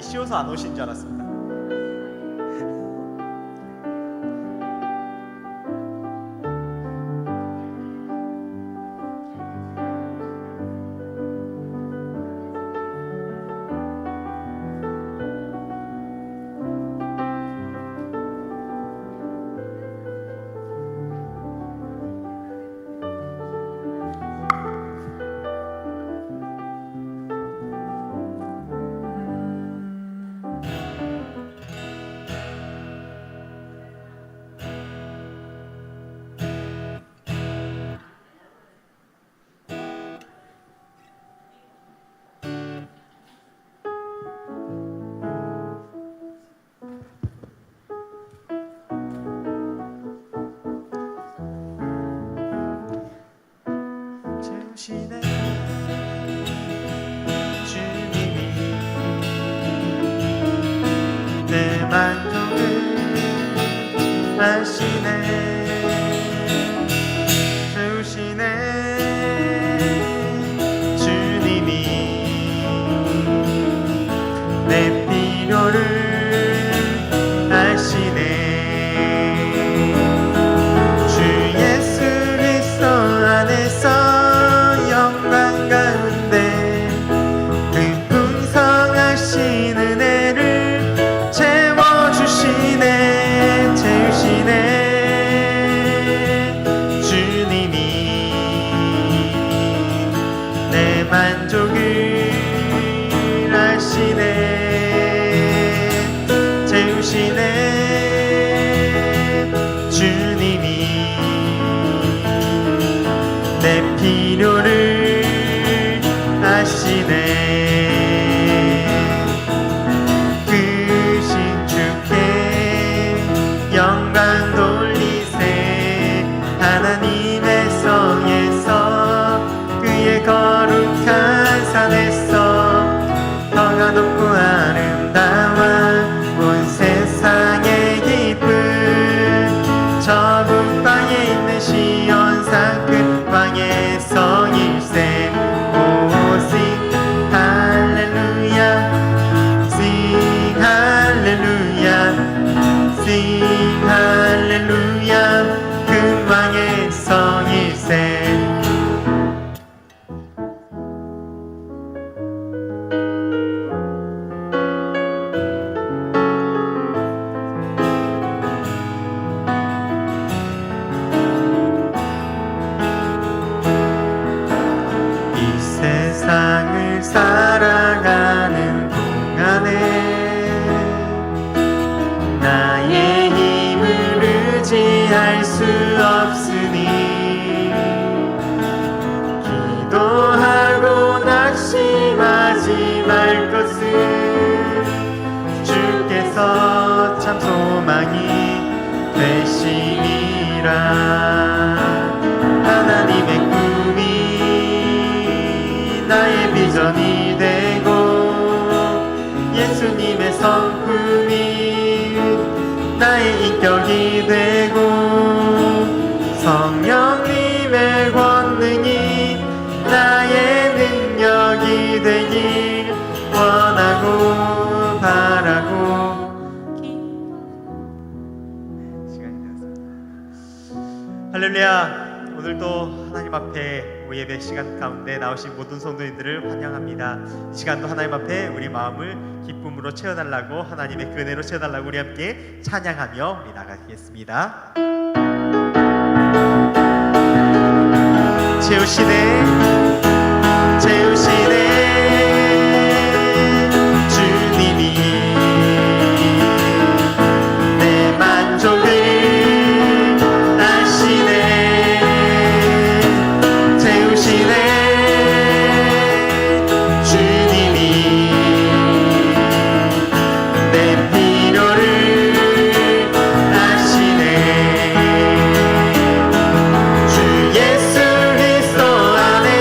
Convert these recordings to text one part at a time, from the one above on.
오시기 쉬워서 안 오신 줄 알았습니다. 채우시네 주님이 내 만족을 하시네. 채우시네 주님이 내 필요를 아시네. 주 예수 그리스도 안에서 영광 가운데 그 풍성하신 은혜를 채워주시네. 채우시네 주님이 내 만족을 하시네. 채우시네 주님이 내 필요를 아시네. 크신 주께 영광 돌리세. 하나님의 성에서 그의 거룩한 산에서 터가 높고 아름다워 온 세상의 기쁨. 저 북방에 있는 시온산 그 광에서 일세. 오 sing 할렐루야 sing 할렐루야 sing 할렐루야 그 광에서 일세. 세상을 살아가는 동안에 나의 힘을 의지할 수 없으니 기도하고 낙심하지 말 것을 주께서 참 소망이 되시니라. 하나님의 꿈이 나의 비전이 되고 예수님의 성품이 나의 인격이 되고 성령님의 권능이 나의 능력이 되길 원하고 바라고. 시간이 되었습니다. 할렐루야. 오늘도 하나님 앞에 우리 예배 시간 가운데 나오신 모든 성도님들을 환영합니다. 이 시간도 하나님 앞에 우리 마음을 기쁨으로 채워달라고, 하나님의 그 은혜로 채워달라고 우리 함께 찬양하며 우리 나가겠습니다. 채우시네 채우시네 주님이 내 만족을 주 예수 그리스도 안에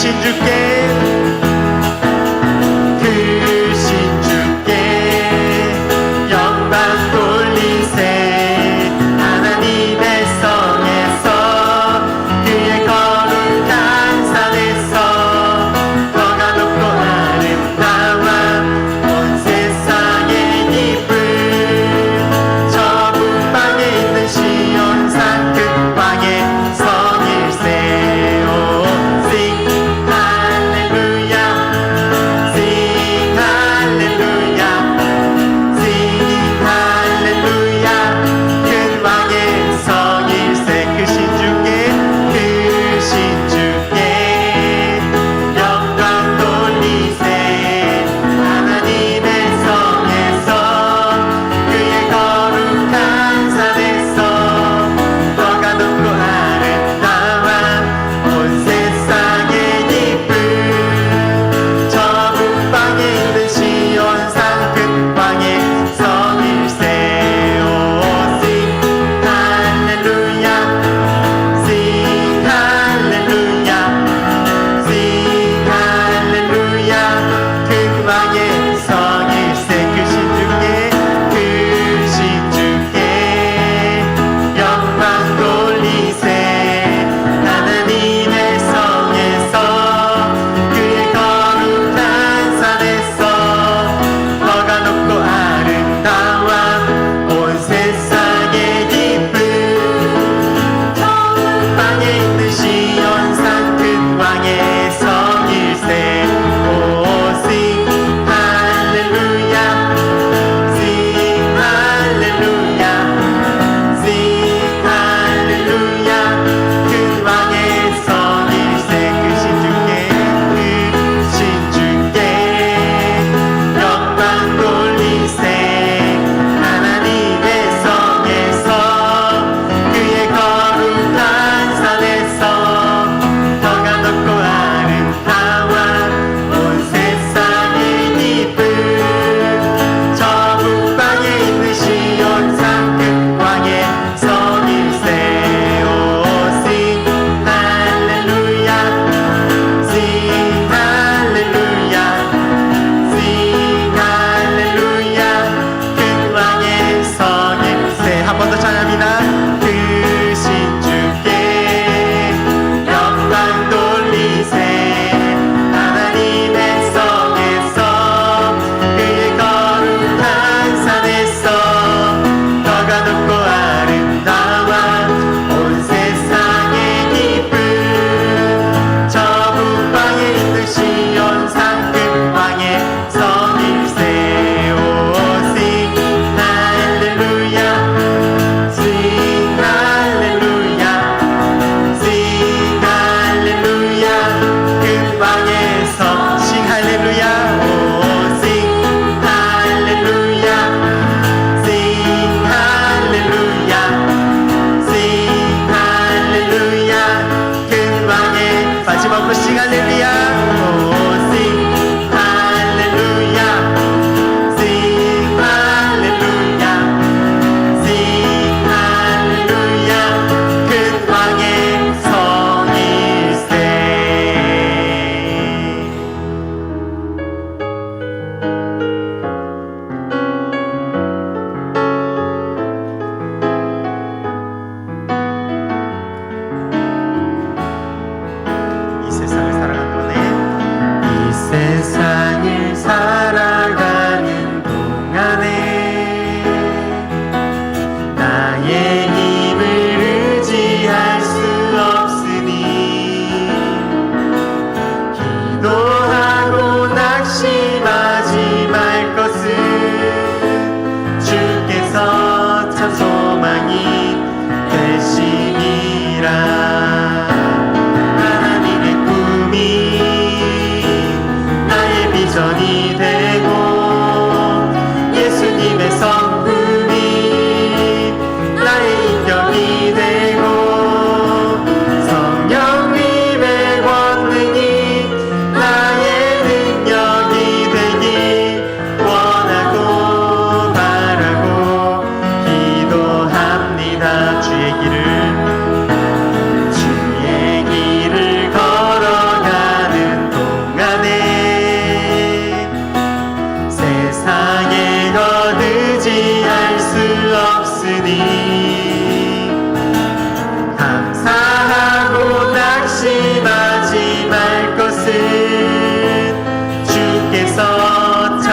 크신 주께 영광 돌리세. 하나님의 성에서 그의 거룩한 산에서 너가 높고 아름다워 온 세상의 기쁨. 저 북방에 있는 시온산 그 광의 성일세. 오 sing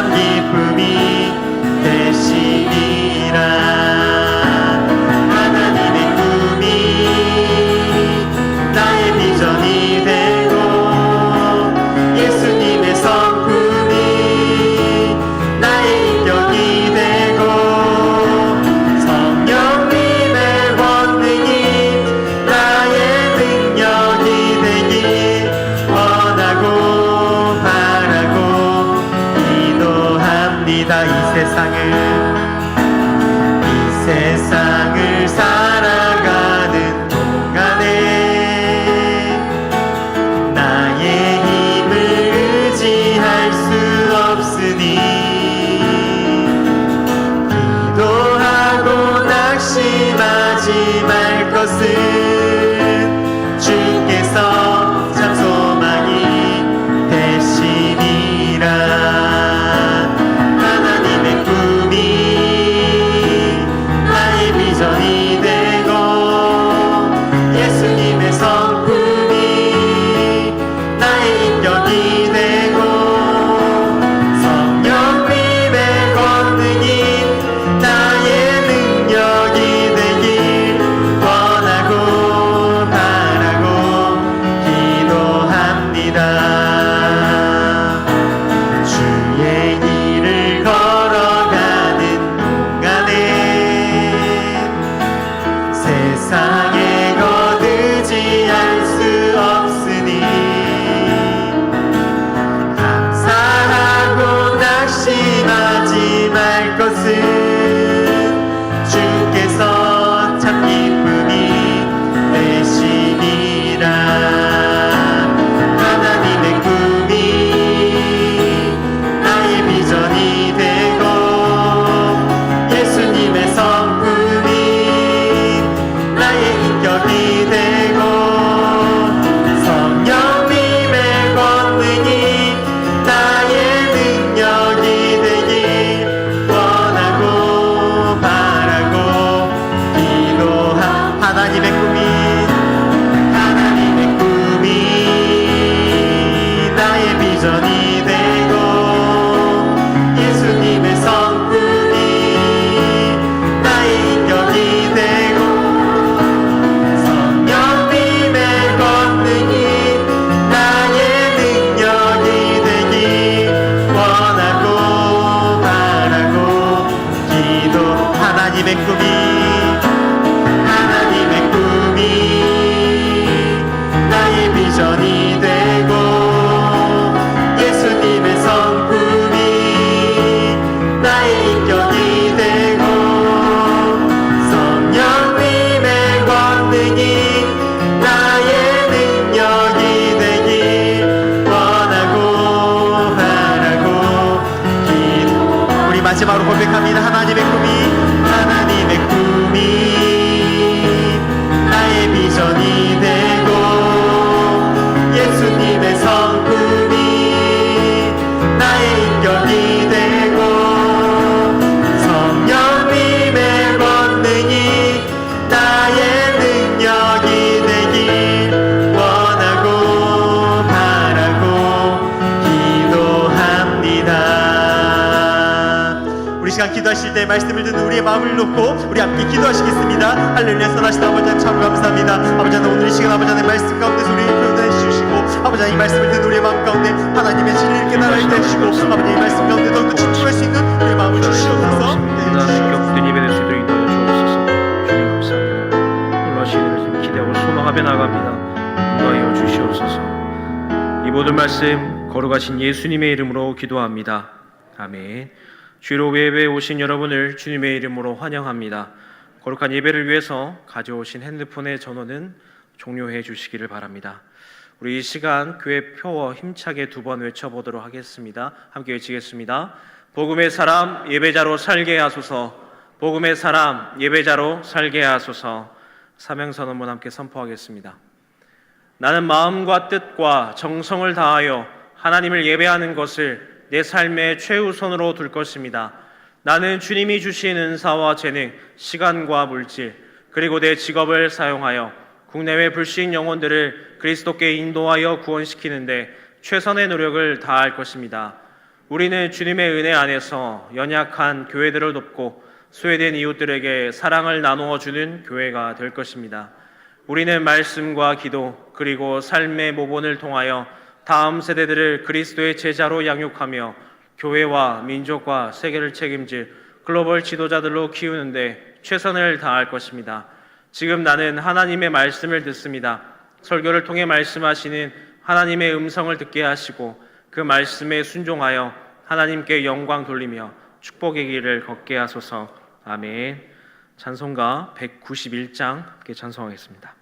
참 기쁨이 되시니라. 하나님의 꿈이 나의 비전이 되고 예수님의 성품이 나의 인격이 되고 성령님의 권능이 나의 능력이 되길 원하고 바라고 기도합니다. 이 세상을 살아가는 동안에 나의 힘을 의지할 수 없으니 기도하고 낙심하지 말 것은 주께서 참 소망이 되시니라. 하나님의 꿈이 나의 비전이 되고 예수님의 성품이 나의 인격이 되고 성령님의 권능이 나의 능력이 되길 원하고 바라고 기도합니다. 주의 길을 걸어가는 동안에 세상에 것 의지할 수 없으니 감사하고 낙심하지 말 것은 주께서 참 기쁨이 되시니라. 하나님의 꿈이 나의 비전이 되고 예수님의 성품이 나의 인격이 되고 성령님의 권능이 나의 능력이 되길 원하고 바라고 기도한 하나님의 꿈이 나의 비전이 되고 예수님의 성품이 나의 인격이 되고 성령님의 권능이 나의 능력이 되길 원하고 바라고 기도. 하나님의 꿈이 나의 비전이 되고 예수님의 성품이 나의 인격이 되고 성령님의 권능이 나의 능력이 되길 원하고 바라고 기도. 우리 마지막으로 고백합니다. 하나님의 꿈이 나의 비전이 되고 예수님의 성품이 나의 인격이 되고 성령님의 권능이 나의 능력이 되길 원하고 바라고 기도합니다. 우리 시간 기도하실 때 말씀을 듣는 우리의 마음을 놓고 우리 함께 기도하시겠습니다. 할렐루야. 선하신 아버지 하나님 참 감사합니다. 아버지 하나님 오늘 이 시간 아버지 하나님 말씀 가운데서 우리를 표현해 주시고 아버지 하나님 이 말씀을 듣는 우리의 마음 가운데 하나님의 진리를 깨달을 때 해주시고 아버지 이 말씀 가운데 더욱더 집중할 수 있는 우리의 마음을 주시옵소서. 격된 예배 될 수 있도록 인도하여 주옵소서. 주님 감사합니다. 놀라신 일을 지금 기대하고 소망하며 나갑니다. 인도하여 주시옵소서. 이 모든 말씀 거룩하신 예수님의 이름으로 기도합니다. 아멘. 주로 예배에 오신 여러분을 주님의 이름으로 환영합니다. 거룩한 예배를 위해서 가져오신 핸드폰의 전원은 종료해 주시기를 바랍니다. 우리 이 시간 교회 표어 힘차게 두 번 외쳐보도록 하겠습니다. 함께 외치겠습니다. 복음의 사람 예배자로 살게 하소서. 복음의 사람 예배자로 살게 하소서. 사명선언문 함께 선포하겠습니다. 나는 마음과 뜻과 정성을 다하여 하나님을 예배하는 것을 내 삶의 최우선으로 둘 것입니다. 나는 주님이 주신 은사와 재능, 시간과 물질, 그리고 내 직업을 사용하여 국내외 불신 영혼들을 그리스도께 인도하여 구원시키는데 최선의 노력을 다할 것입니다. 우리는 주님의 은혜 안에서 연약한 교회들을 돕고 소외된 이웃들에게 사랑을 나누어 주는 교회가 될 것입니다. 우리는 말씀과 기도 그리고 삶의 모본을 통하여 다음 세대들을 그리스도의 제자로 양육하며 교회와 민족과 세계를 책임질 글로벌 지도자들로 키우는데 최선을 다할 것입니다. 지금 나는 하나님의 말씀을 듣습니다. 설교를 통해 말씀하시는 하나님의 음성을 듣게 하시고 그 말씀에 순종하여 하나님께 영광 돌리며 축복의 길을 걷게 하소서. 아멘. 찬송가 191장 함께 찬송하겠습니다.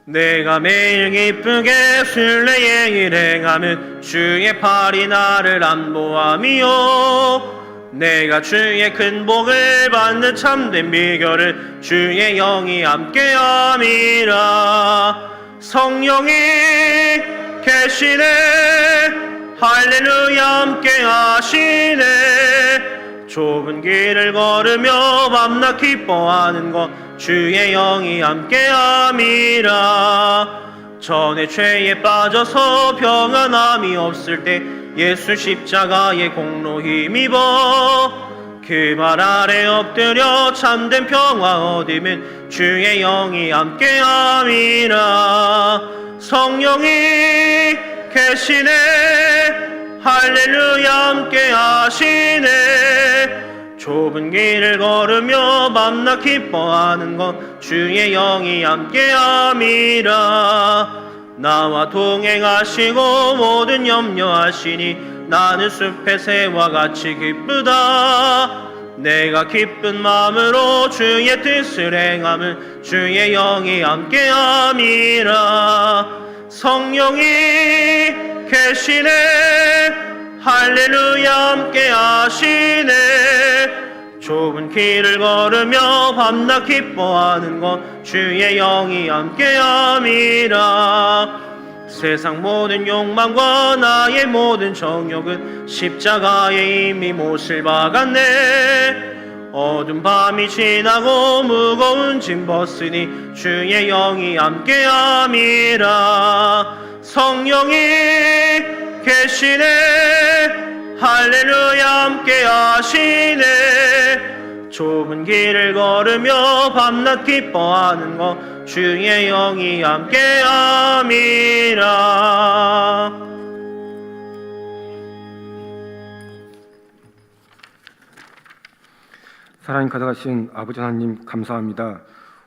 내가 매일 기쁘게 순례의 일행함은 주의 팔이 나를 안보함이요 내가 주의 큰 복을 받는 참된 비결을 주의 영이 함께함이라. 성령이 계시네 할렐루야 함께하시네 좁은 길을 걸으며 밤낮 기뻐하는 것 주의 영이 함께함이라. 전에 죄에 빠져서 평안함이 없을 때 예수 십자가의 공로 힘입어 그 발 아래 엎드려 참된 평화 얻으면 주의 영이 함께함이라. 성령이 계시네 할렐루야 함께하시네 좁은 길을 걸으며 밤낮 기뻐하는 것 주의 영이 함께함이라. 나와 동행하시고 모든 염려하시니 나는 숲의 새와 같이 기쁘다. 내가 기쁜 마음으로 주의 뜻을 행함은 주의 영이 함께함이라. 성령이 계시네 할렐루야 함께하시네 좁은 길을 걸으며 밤낮 기뻐하는 것 주의 영이 함께함이라. 세상 모든 욕망과 나의 모든 정욕은 십자가에 이미 못을 박았네. 어두운 밤이 지나고 무거운 짐 벗으니 주의 영이 함께함이라. 성령이 계시네 할렐루야 함께하시네 좁은 길을 걸으며 밤낮 기뻐하는 것 주의 영이 함께함이라. 사랑이 가득하신 아버지 하나님 감사합니다.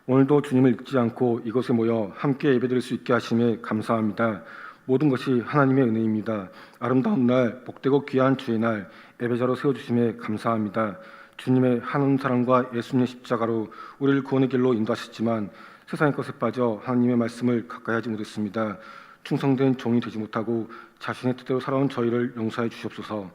오늘도 주님을 잊지 않고 이곳에 모여 함께 예배드릴 수 있게 하심에 감사합니다. 모든 것이 하나님의 은혜입니다. 아름다운 날, 복되고 귀한 주의 날 예배자로 세워주심에 감사합니다. 주님의 하나님 사랑과 예수님의 십자가로 우리를 구원의 길로 인도하셨지만 세상의 것에 빠져 하나님의 말씀을 가까이 하지 못했습니다. 충성된 종이 되지 못하고 자신의 뜻대로 살아온 저희를 용서해 주시옵소서.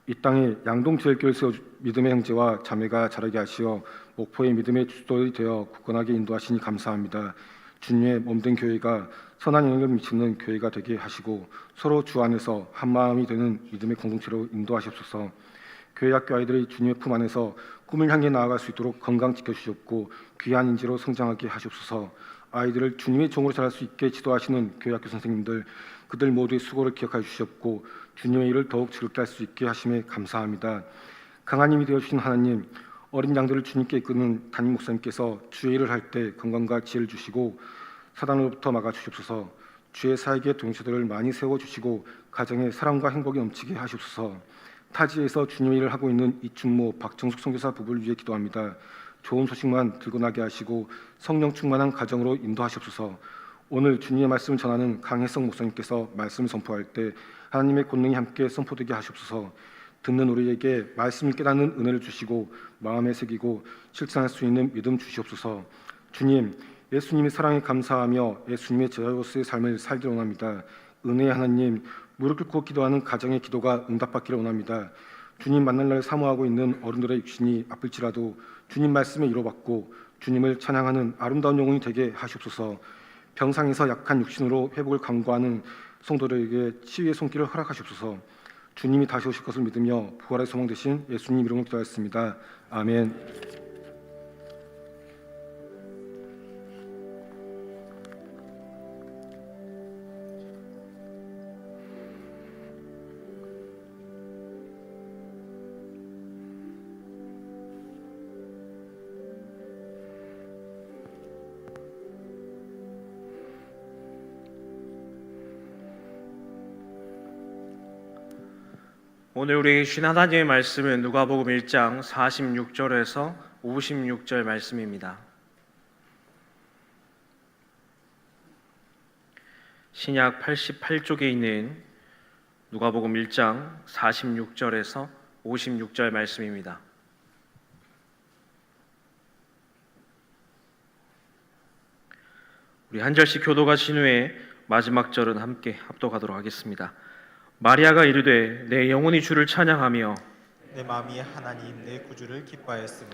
이 땅에 양동지혈교를 세워 믿음의 형제와 자매가 자라게 하시어 목포의 믿음의 주도이 되어 굳건하게 인도하시니 감사합니다. 주님의 몸된 교회가 선한 영향을 미치는 교회가 되게 하시고 서로 주 안에서 한마음이 되는 믿음의 공동체로 인도하시옵소서. 교회 학교 아이들이 주님의 품 안에서 꿈을 향해 나아갈 수 있도록 건강 지켜주시옵고 귀한 인재로 성장하게 하시옵소서. 아이들을 주님의 종으로 자랄 수 있게 지도하시는 교회 학교 선생님들 그들 모두의 수고를 기억하여 주시옵고 주님의 일을 더욱 즐겁게 할 수 있게 하심에 감사합니다. 강한 힘이 되어주신 하나님, 어린 양들을 주님께 이끄는 담임 목사님께서 주의 일을 할 때 건강과 지혜를 주시고 사단으로부터 막아주시옵소서. 주의 사역의 동역자들을 많이 세워주시고 가정에 사랑과 행복이 넘치게 하시옵소서. 타지에서 주님의 일을 하고 있는 이춘모, 박정숙 선교사 부부를 위해 기도합니다. 좋은 소식만 들고 나게 하시고 성령 충만한 가정으로 인도하시옵소서. 오늘 주님의 말씀을 전하는 강혜성 목사님께서 말씀을 선포할 때 하나님의 권능이 함께 선포되게 하시옵소서. 듣는 우리에게 말씀을 깨닫는 은혜를 주시고 마음에 새기고 실천할 수 있는 믿음 주시옵소서. 주님, 예수님의 사랑에 감사하며 예수님의 제자로서의 삶을 살기를 원합니다. 은혜의 하나님, 무릎 꿇고 기도하는 가정의 기도가 응답받기를 원합니다. 주님 만날 날 사모하고 있는 어른들의 육신이 아플지라도 주님 말씀에 이뤄받고 주님을 찬양하는 아름다운 영혼이 되게 하시옵소서. 병상에서 약한 육신으로 회복을 간구하는 성도들에게 치유의 손길을 허락하시옵소서. 주님이 다시 오실 것을 믿으며 부활의 소망 되신 예수님 이름으로 기도하였습니다. 아멘. 오늘 우리에게 주신 하나님의 말씀은 누가복음 1장 46절에서 56절 말씀입니다. 신약 88쪽에 있는 누가복음 1장 46절에서 56절 말씀입니다. 우리 한 절씩 교도하신 후에 마지막 절은 함께 합독하도록 하겠습니다. 마리아가 이르되 내 영혼이 주를 찬양하며 내 마음이 하나님 내 구주를 기뻐하였으니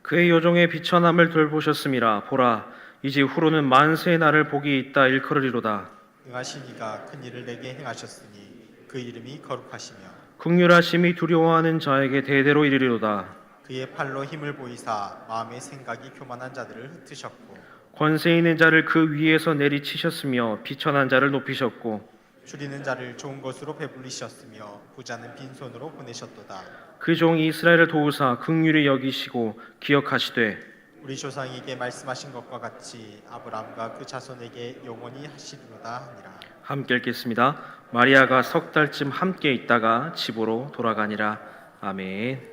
그의 여종의 비천함을 돌보셨음이라. 보라, 이제 후로는 만세의 날을 복이 있다 일컬으리로다. 능하신 이가 큰 일을 내게 행하셨으니 그 이름이 거룩하시며 긍휼하심이 두려워하는 자에게 대대로 이르리로다. 그의 팔로 힘을 보이사 마음의 생각이 교만한 자들을 흩으셨고 권세 있는 자를 그 위에서 내리치셨으며 비천한 자를 높이셨고 줄이는 자를 좋은 것으로 배불리셨으며 부자는 빈손으로 보내셨도다. 그 종 이스라엘을 도우사 긍휼히 여기시고 기억하시되 우리 조상에게 말씀하신 것과 같이 아브라함과 그 자손에게 영원히 하시리로다 하니라. 함께 읽겠습니다. 마리아가 석 달쯤 함께 있다가 집으로 돌아가니라. 아멘.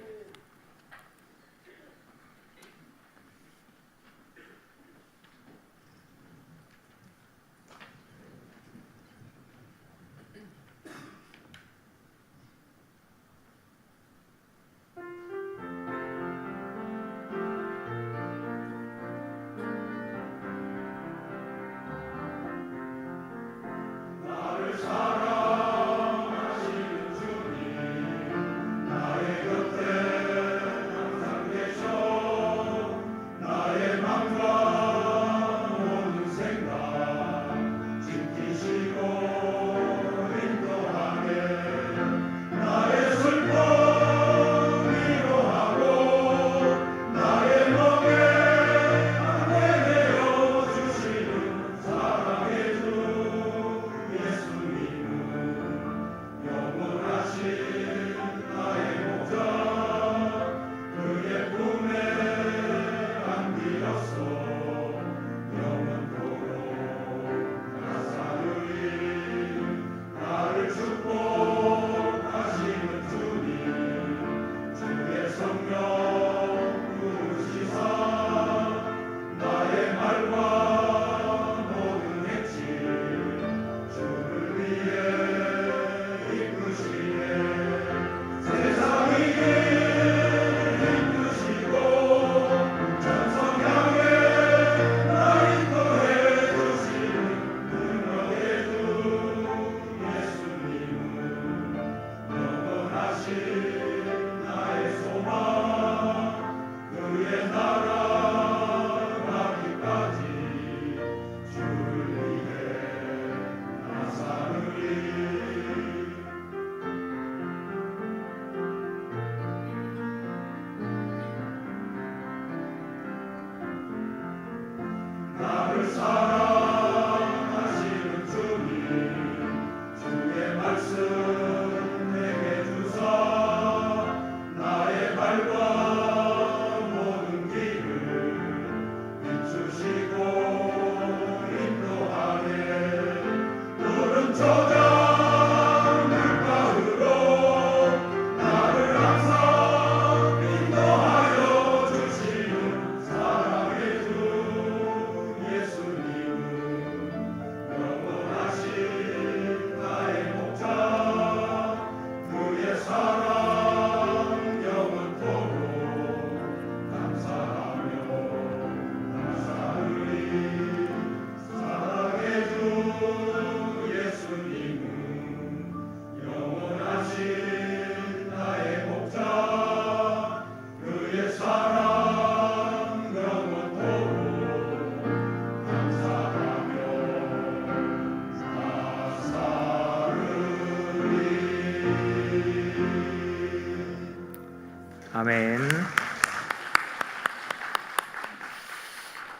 아멘.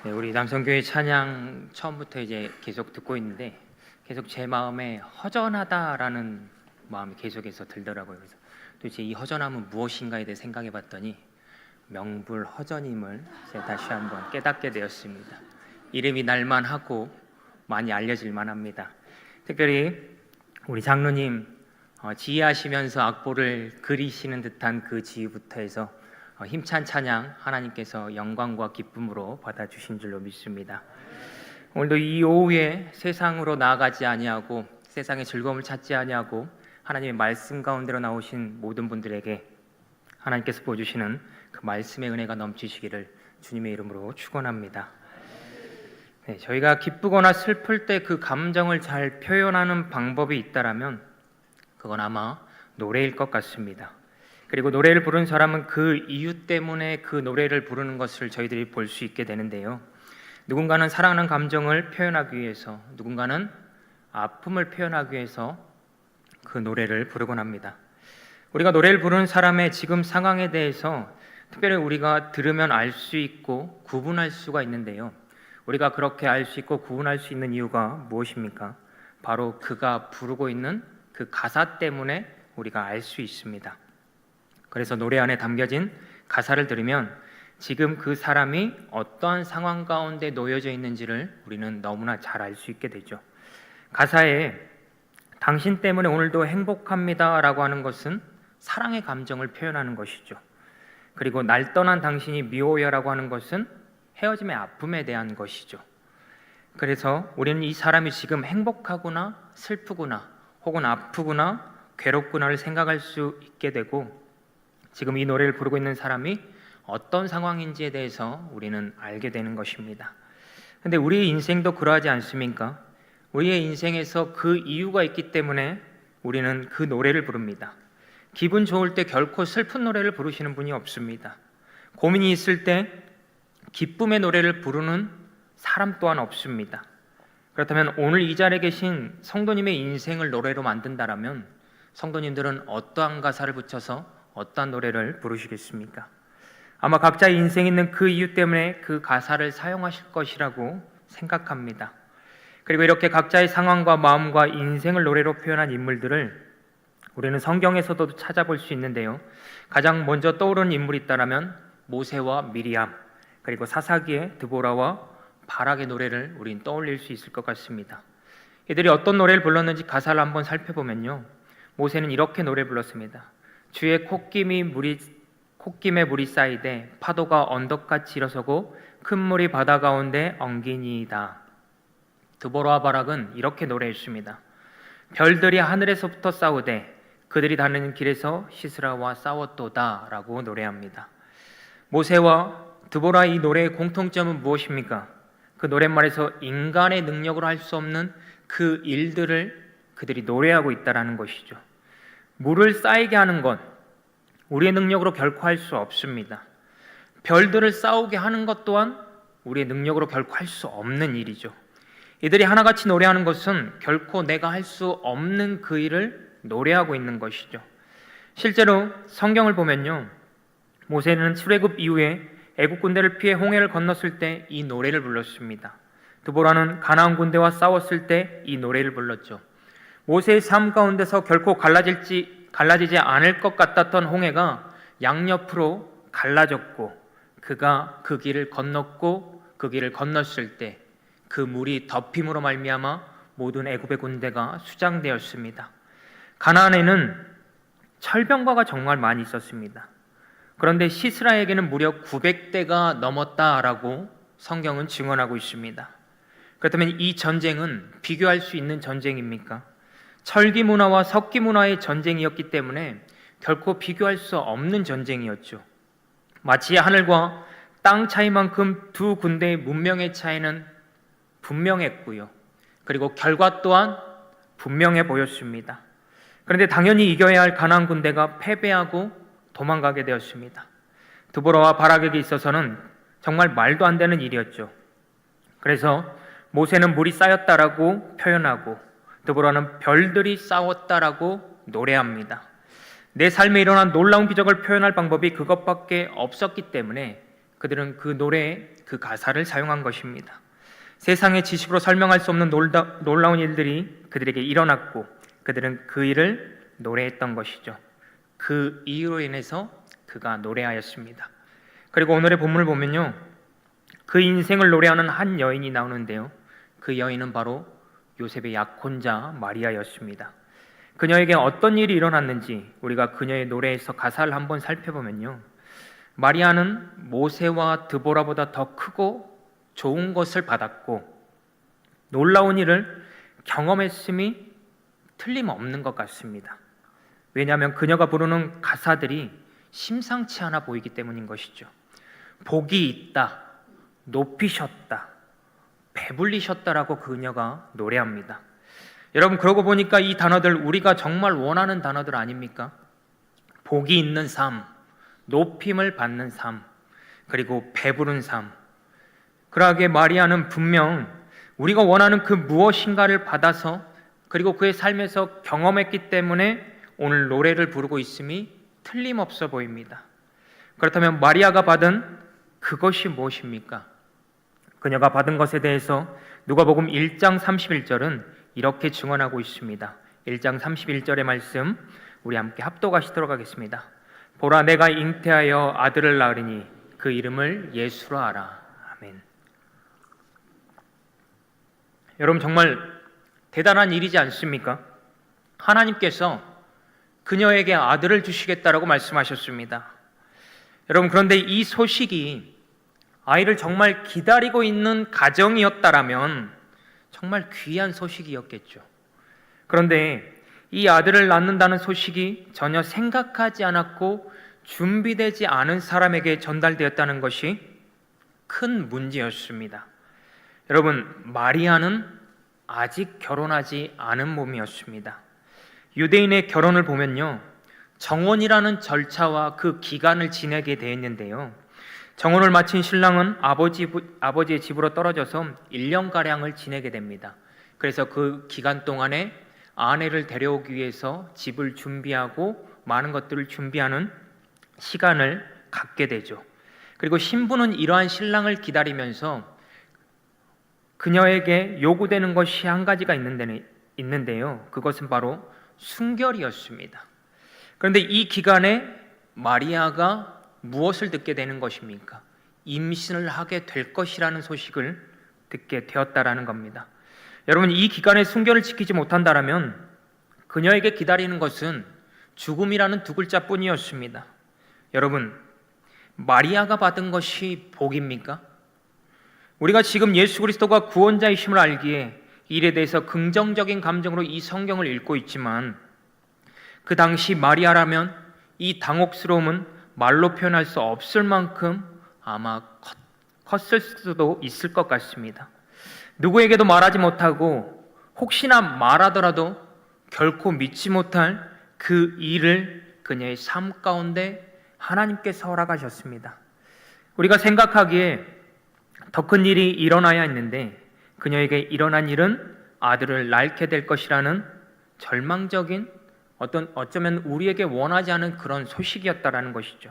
네, 우리 남성교회 찬양 처음부터 이제 계속 듣고 있는데 계속 제 마음에 허전하다라는 마음이 계속해서 들더라고요. 그래서 도대체 이 허전함은 무엇인가에 대해 생각해봤더니 명불허전임을 제가 다시 한번 깨닫게 되었습니다. 이름이 날만하고 많이 알려질 만합니다. 특별히 우리 장로님 지휘하시면서 악보를 그리시는 듯한 그 지휘부터 해서 힘찬 찬양 하나님께서 영광과 기쁨으로 받아주신 줄로 믿습니다. 오늘도 이 오후에 세상으로 나아가지 아니하고 세상의 즐거움을 찾지 아니하고 하나님의 말씀 가운데로 나오신 모든 분들에게 하나님께서 보여주시는 그 말씀의 은혜가 넘치시기를 주님의 이름으로 축원합니다. 네, 저희가 기쁘거나 슬플 때 그 감정을 잘 표현하는 방법이 있다라면 그건 아마 노래일 것 같습니다. 그리고 노래를 부르는 사람은 그 이유 때문에 그 노래를 부르는 것을 저희들이 볼 수 있게 되는데요. 누군가는 사랑하는 감정을 표현하기 위해서, 누군가는 아픔을 표현하기 위해서 그 노래를 부르곤 합니다. 우리가 노래를 부르는 사람의 지금 상황에 대해서 특별히 우리가 들으면 알 수 있고 구분할 수가 있는데요. 우리가 그렇게 알 수 있고 구분할 수 있는 이유가 무엇입니까? 바로 그가 부르고 있는 그 가사 때문에 우리가 알 수 있습니다. 그래서 노래 안에 담겨진 가사를 들으면 지금 그 사람이 어떠한 상황 가운데 놓여져 있는지를 우리는 너무나 잘 알 수 있게 되죠. 가사에 당신 때문에 오늘도 행복합니다 라고 하는 것은 사랑의 감정을 표현하는 것이죠. 그리고 날 떠난 당신이 미워요 라고 하는 것은 헤어짐의 아픔에 대한 것이죠. 그래서 우리는 이 사람이 지금 행복하구나 슬프구나 혹은 아프구나 괴롭구나를 생각할 수 있게 되고 지금 이 노래를 부르고 있는 사람이 어떤 상황인지에 대해서 우리는 알게 되는 것입니다. 근데 우리의 인생도 그러하지 않습니까? 우리의 인생에서 그 이유가 있기 때문에 우리는 그 노래를 부릅니다. 기분 좋을 때 결코 슬픈 노래를 부르시는 분이 없습니다. 고민이 있을 때 기쁨의 노래를 부르는 사람 또한 없습니다. 그렇다면 오늘 이 자리에 계신 성도님의 인생을 노래로 만든다라면 성도님들은 어떠한 가사를 붙여서 어떠한 노래를 부르시겠습니까? 아마 각자의 인생에 있는 그 이유 때문에 그 가사를 사용하실 것이라고 생각합니다. 그리고 이렇게 각자의 상황과 마음과 인생을 노래로 표현한 인물들을 우리는 성경에서도 찾아볼 수 있는데요. 가장 먼저 떠오르는 인물이 있다면 모세와 미리암, 그리고 사사기의 드보라와 바락의 노래를 우리는 떠올릴 수 있을 것 같습니다. 이들이 어떤 노래를 불렀는지 가사를 한번 살펴보면요. 모세는 이렇게 노래 불렀습니다. 주의 콧김에 물이 쌓이되 파도가 언덕같이 일어서고 큰 물이 바다 가운데 엉기니이다. 드보라와 바락은 이렇게 노래했습니다. 별들이 하늘에서부터 싸우되 그들이 다니는 길에서 시스라와 싸웠도다 라고 노래합니다. 모세와 드보라 이 노래의 공통점은 무엇입니까? 그 노랫말에서 인간의 능력으로 할 수 없는 그 일들을 그들이 노래하고 있다는 것이죠. 물을 쌓이게 하는 것, 우리의 능력으로 결코 할 수 없습니다. 별들을 싸우게 하는 것 또한 우리의 능력으로 결코 할 수 없는 일이죠. 이들이 하나같이 노래하는 것은 결코 내가 할 수 없는 그 일을 노래하고 있는 것이죠. 실제로 성경을 보면요, 모세는 출애굽 이후에 애국 군대를 피해 홍해를 건넜을 때 이 노래를 불렀습니다. 드보라는 가나안 군대와 싸웠을 때 이 노래를 불렀죠. 모세의 삶 가운데서 결코 갈라지지 않을 것 같았던 홍해가 양옆으로 갈라졌고 그가 그 길을 건넜고 그 길을 건넜을 때 그 물이 덮임으로 말미암아 모든 애굽의 군대가 수장되었습니다. 가나안에는 철병과가 정말 많이 있었습니다. 그런데 시스라에게는 무려 900대가 넘었다라고 성경은 증언하고 있습니다. 그렇다면 이 전쟁은 비교할 수 있는 전쟁입니까? 철기 문화와 석기 문화의 전쟁이었기 때문에 결코 비교할 수 없는 전쟁이었죠. 마치 하늘과 땅 차이만큼 두 군대의 문명의 차이는 분명했고요. 그리고 결과 또한 분명해 보였습니다. 그런데 당연히 이겨야 할 가나안 군대가 패배하고 도망가게 되었습니다. 드보라와 바락에게 있어서는 정말 말도 안 되는 일이었죠. 그래서 모세는 물이 쌓였다라고 표현하고 드보라는 별들이 싸웠다라고 노래합니다. 내 삶에 일어난 놀라운 기적을 표현할 방법이 그것밖에 없었기 때문에 그들은 그 노래에 그 가사를 사용한 것입니다. 세상의 지식으로 설명할 수 없는 놀라운 일들이 그들에게 일어났고 그들은 그 일을 노래했던 것이죠. 그 이유로 인해서 그가 노래하였습니다. 그리고 오늘의 본문을 보면요, 그 인생을 노래하는 한 여인이 나오는데요, 그 여인은 바로 요셉의 약혼자 마리아였습니다. 그녀에게 어떤 일이 일어났는지 우리가 그녀의 노래에서 가사를 한번 살펴보면요, 마리아는 모세와 드보라보다 더 크고 좋은 것을 받았고 놀라운 일을 경험했음이 틀림없는 것 같습니다. 왜냐하면 그녀가 부르는 가사들이 심상치 않아 보이기 때문인 것이죠. 복이 있다, 높이셨다, 배불리셨다라고 그녀가 노래합니다. 여러분, 그러고 보니까 이 단어들 우리가 정말 원하는 단어들 아닙니까? 복이 있는 삶, 높임을 받는 삶, 그리고 배부른 삶. 그러하게 마리아는 분명 우리가 원하는 그 무엇인가를 받아서 그리고 그의 삶에서 경험했기 때문에 오늘 노래를 부르고 있음이 틀림없어 보입니다. 그렇다면 마리아가 받은 그것이 무엇입니까? 그녀가 받은 것에 대해서 누가복음 1장 31절은 이렇게 증언하고 있습니다. 1장 31절의 말씀 우리 함께 합독하시도록 하겠습니다. 보라, 내가 잉태하여 아들을 낳으리니 그 이름을 예수라 하라. 아멘. 여러분, 정말 대단한 일이지 않습니까? 하나님께서 그녀에게 아들을 주시겠다라고 말씀하셨습니다. 여러분, 그런데 이 소식이 아이를 정말 기다리고 있는 가정이었다라면 정말 귀한 소식이었겠죠. 그런데 이 아들을 낳는다는 소식이 전혀 생각하지 않았고 준비되지 않은 사람에게 전달되었다는 것이 큰 문제였습니다. 여러분, 마리아는 아직 결혼하지 않은 몸이었습니다. 유대인의 결혼을 보면요, 정혼이라는 절차와 그 기간을 지내게 되었는데요, 정혼을 마친 신랑은 아버지의 집으로 떨어져서 1년가량을 지내게 됩니다. 그래서 그 기간 동안에 아내를 데려오기 위해서 집을 준비하고 많은 것들을 준비하는 시간을 갖게 되죠. 그리고 신부는 이러한 신랑을 기다리면서 그녀에게 요구되는 것이 한 가지가 있는데요. 그것은 바로 순결이었습니다. 그런데 이 기간에 마리아가 무엇을 듣게 되는 것입니까? 임신을 하게 될 것이라는 소식을 듣게 되었다라는 겁니다. 여러분, 이 기간에 순결을 지키지 못한다면 그녀에게 기다리는 것은 죽음이라는 두 글자뿐이었습니다. 여러분, 마리아가 받은 것이 복입니까? 우리가 지금 예수 그리스도가 구원자이심을 알기에 일에 대해서 긍정적인 감정으로 이 성경을 읽고 있지만 그 당시 마리아라면 이 당혹스러움은 말로 표현할 수 없을 만큼 아마 컸을 수도 있을 것 같습니다. 누구에게도 말하지 못하고 혹시나 말하더라도 결코 믿지 못할 그 일을 그녀의 삶 가운데 하나님께서 허락하셨습니다. 우리가 생각하기에 더 큰 일이 일어나야 했는데 그녀에게 일어난 일은 아들을 낳게 될 것이라는 절망적인 어쩌면 우리에게 원하지 않은 그런 소식이었다라는 것이죠.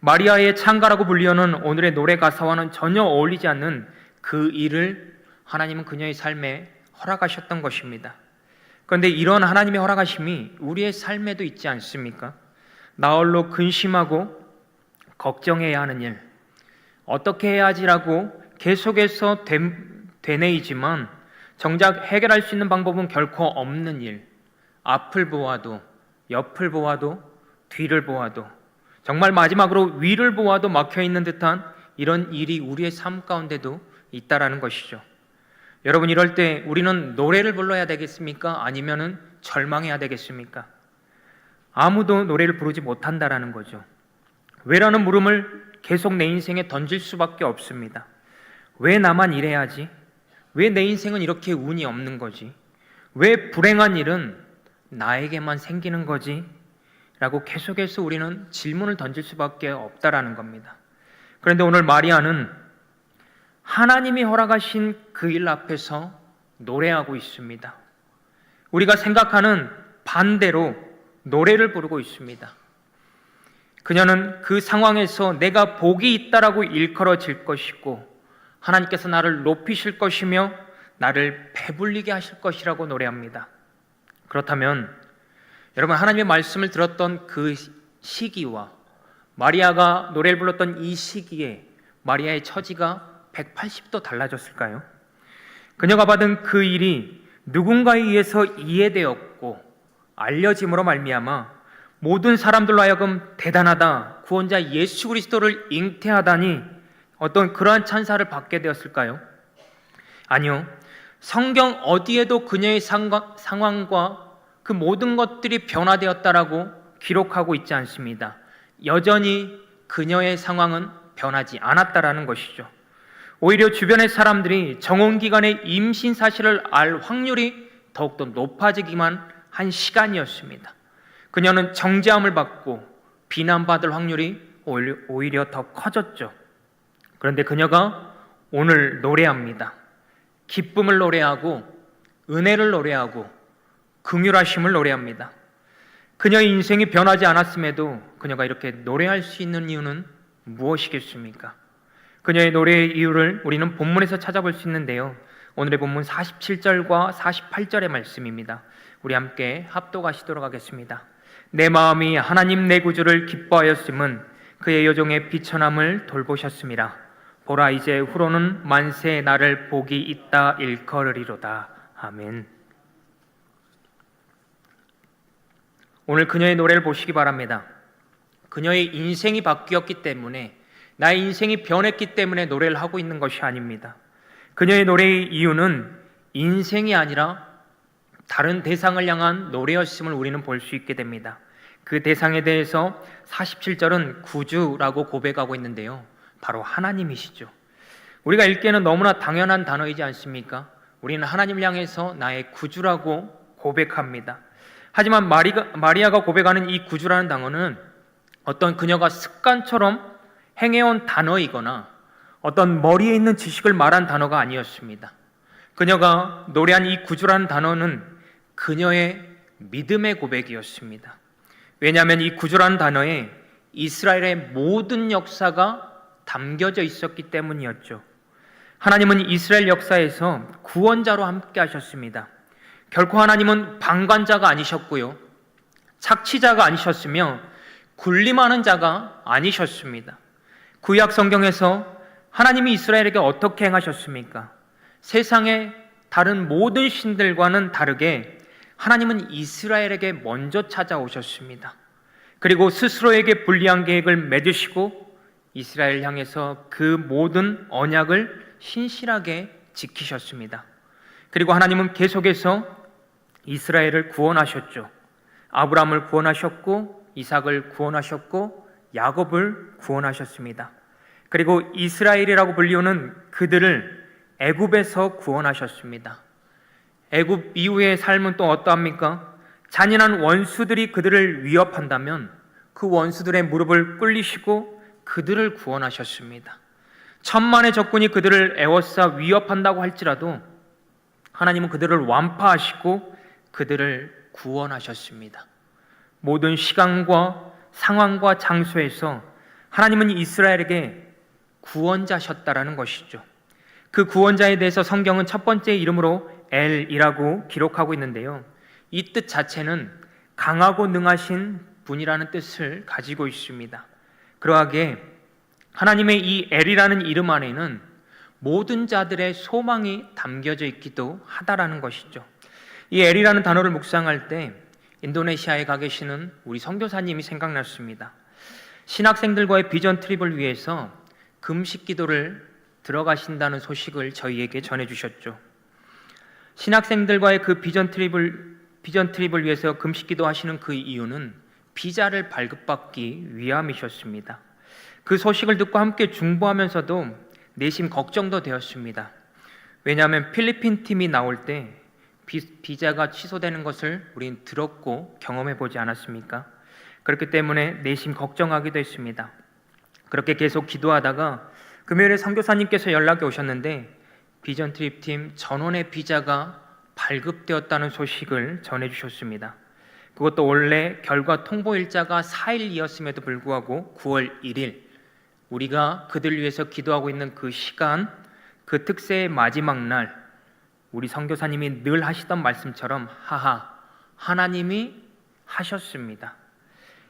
마리아의 창가라고 불리우는 오늘의 노래 가사와는 전혀 어울리지 않는 그 일을 하나님은 그녀의 삶에 허락하셨던 것입니다. 그런데 이런 하나님의 허락하심이 우리의 삶에도 있지 않습니까? 나홀로 근심하고 걱정해야 하는 일, 어떻게 해야지라고 계속해서 되뇌이지만 정작 해결할 수 있는 방법은 결코 없는 일, 앞을 보아도 옆을 보아도 뒤를 보아도 정말 마지막으로 위를 보아도 막혀있는 듯한 이런 일이 우리의 삶 가운데도 있다라는 것이죠. 여러분, 이럴 때 우리는 노래를 불러야 되겠습니까? 아니면은 절망해야 되겠습니까? 아무도 노래를 부르지 못한다라는 거죠. 왜라는 물음을 계속 내 인생에 던질 수밖에 없습니다. 왜 나만 이래야지? 왜 내 인생은 이렇게 운이 없는 거지? 왜 불행한 일은 나에게만 생기는 거지? 라고 계속해서 우리는 질문을 던질 수밖에 없다라는 겁니다. 그런데 오늘 마리아는 하나님이 허락하신 그 일 앞에서 노래하고 있습니다. 우리가 생각하는 반대로 노래를 부르고 있습니다. 그녀는 그 상황에서 내가 복이 있다라고 일컬어질 것이고 하나님께서 나를 높이실 것이며 나를 배불리게 하실 것이라고 노래합니다. 그렇다면 여러분, 하나님의 말씀을 들었던 그 시기와 마리아가 노래를 불렀던 이 시기에 마리아의 처지가 180도 달라졌을까요? 그녀가 받은 그 일이 누군가에 의해서 이해되었고 알려짐으로 말미암아 모든 사람들로 하여금 대단하다, 구원자 예수 그리스도를 잉태하다니 어떤 그러한 찬사를 받게 되었을까요? 아니요. 성경 어디에도 그녀의 상황과 그 모든 것들이 변화되었다라고 기록하고 있지 않습니다. 여전히 그녀의 상황은 변하지 않았다라는 것이죠. 오히려 주변의 사람들이 정혼기간의 임신 사실을 알 확률이 더욱더 높아지기만 한 시간이었습니다. 그녀는 정죄함을 받고 비난받을 확률이 오히려 더 커졌죠. 그런데 그녀가 오늘 노래합니다. 기쁨을 노래하고 은혜를 노래하고 긍휼하심을 노래합니다. 그녀의 인생이 변하지 않았음에도 그녀가 이렇게 노래할 수 있는 이유는 무엇이겠습니까? 그녀의 노래의 이유를 우리는 본문에서 찾아볼 수 있는데요. 오늘의 본문 47절과 48절의 말씀입니다. 우리 함께 합독하시도록 하겠습니다. 내 마음이 하나님 내 구주를 기뻐하였음은 그의 여종의 비천함을 돌보셨음이라. 보라 이제 후로는 만세 나를 복이 있다 일컬으리로다. 아멘. 오늘 그녀의 노래를 보시기 바랍니다. 그녀의 인생이 바뀌었기 때문에, 나의 인생이 변했기 때문에 노래를 하고 있는 것이 아닙니다. 그녀의 노래의 이유는 인생이 아니라 다른 대상을 향한 노래였음을 우리는 볼 수 있게 됩니다. 그 대상에 대해서 47절은 구주라고 고백하고 있는데요. 바로 하나님이시죠. 우리가 읽기에는 너무나 당연한 단어이지 않습니까? 우리는 하나님을 향해서 나의 구주라고 고백합니다. 하지만 마리아가 고백하는 이 구주라는 단어는 어떤 그녀가 습관처럼 행해온 단어이거나 어떤 머리에 있는 지식을 말한 단어가 아니었습니다. 그녀가 노래한 이 구주라는 단어는 그녀의 믿음의 고백이었습니다. 왜냐하면 이 구주라는 단어에 이스라엘의 모든 역사가 담겨져 있었기 때문이었죠. 하나님은 이스라엘 역사에서 구원자로 함께 하셨습니다. 결코 하나님은 방관자가 아니셨고요, 착취자가 아니셨으며 군림하는 자가 아니셨습니다. 구약 성경에서 하나님이 이스라엘에게 어떻게 행하셨습니까? 세상의 다른 모든 신들과는 다르게 하나님은 이스라엘에게 먼저 찾아오셨습니다. 그리고 스스로에게 불리한 계획을 맺으시고 이스라엘 향해서 그 모든 언약을 신실하게 지키셨습니다. 그리고 하나님은 계속해서 이스라엘을 구원하셨죠. 아브라함을 구원하셨고 이삭을 구원하셨고 야곱을 구원하셨습니다. 그리고 이스라엘이라고 불리우는 그들을 애굽에서 구원하셨습니다. 애굽 이후의 삶은 또 어떠합니까? 잔인한 원수들이 그들을 위협한다면 그 원수들의 무릎을 꿇리시고 그들을 구원하셨습니다. 천만의 적군이 그들을 에워싸 위협한다고 할지라도 하나님은 그들을 완파하시고 그들을 구원하셨습니다. 모든 시간과 상황과 장소에서 하나님은 이스라엘에게 구원자셨다라는 것이죠. 그 구원자에 대해서 성경은 첫 번째 이름으로 엘이라고 기록하고 있는데요. 이 뜻 자체는 강하고 능하신 분이라는 뜻을 가지고 있습니다. 그러하게 하나님의 이 엘이라는 이름 안에는 모든 자들의 소망이 담겨져 있기도 하다라는 것이죠. 이 엘이라는 단어를 묵상할 때 인도네시아에 가 계시는 우리 선교사님이 생각났습니다. 신학생들과의 비전 트립을 위해서 금식 기도를 들어가신다는 소식을 저희에게 전해주셨죠. 신학생들과의 그 비전 트립을 위해서 금식 기도하시는 그 이유는 비자를 발급받기 위함이셨습니다. 그 소식을 듣고 함께 중보하면서도 내심 걱정도 되었습니다. 왜냐하면 필리핀 팀이 나올 때 비자가 취소되는 것을 우린 들었고 경험해 보지 않았습니까? 그렇기 때문에 내심 걱정하기도 했습니다. 그렇게 계속 기도하다가 금요일에 선교사님께서 연락이 오셨는데 비전 트립 팀 전원의 비자가 발급되었다는 소식을 전해주셨습니다. 그것도 원래 결과 통보 일자가 4일이었음에도 불구하고 9월 1일 우리가 그들 위해서 기도하고 있는 그 시간, 그 특세의 마지막 날 우리 선교사님이 늘 하시던 말씀처럼 하나님이 하셨습니다.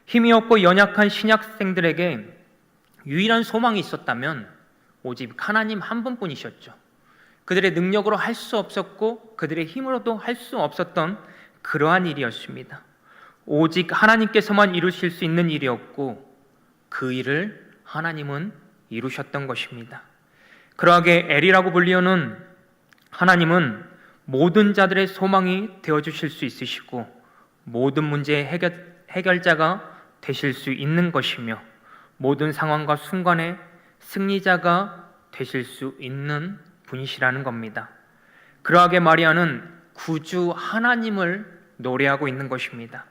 힘이 없고 연약한 신약생들에게 유일한 소망이 있었다면 오직 하나님 한 분뿐이셨죠. 그들의 능력으로 할 수 없었고 그들의 힘으로도 할 수 없었던 그러한 일이었습니다. 오직 하나님께서만 이루실 수 있는 일이었고 그 일을 하나님은 이루셨던 것입니다. 그러하게 엘이라고 불리우는 하나님은 모든 자들의 소망이 되어주실 수 있으시고 모든 문제의 해결자가 되실 수 있는 것이며 모든 상황과 순간에 승리자가 되실 수 있는 분이시라는 겁니다. 그러하게 마리아는 구주 하나님을 노래하고 있는 것입니다.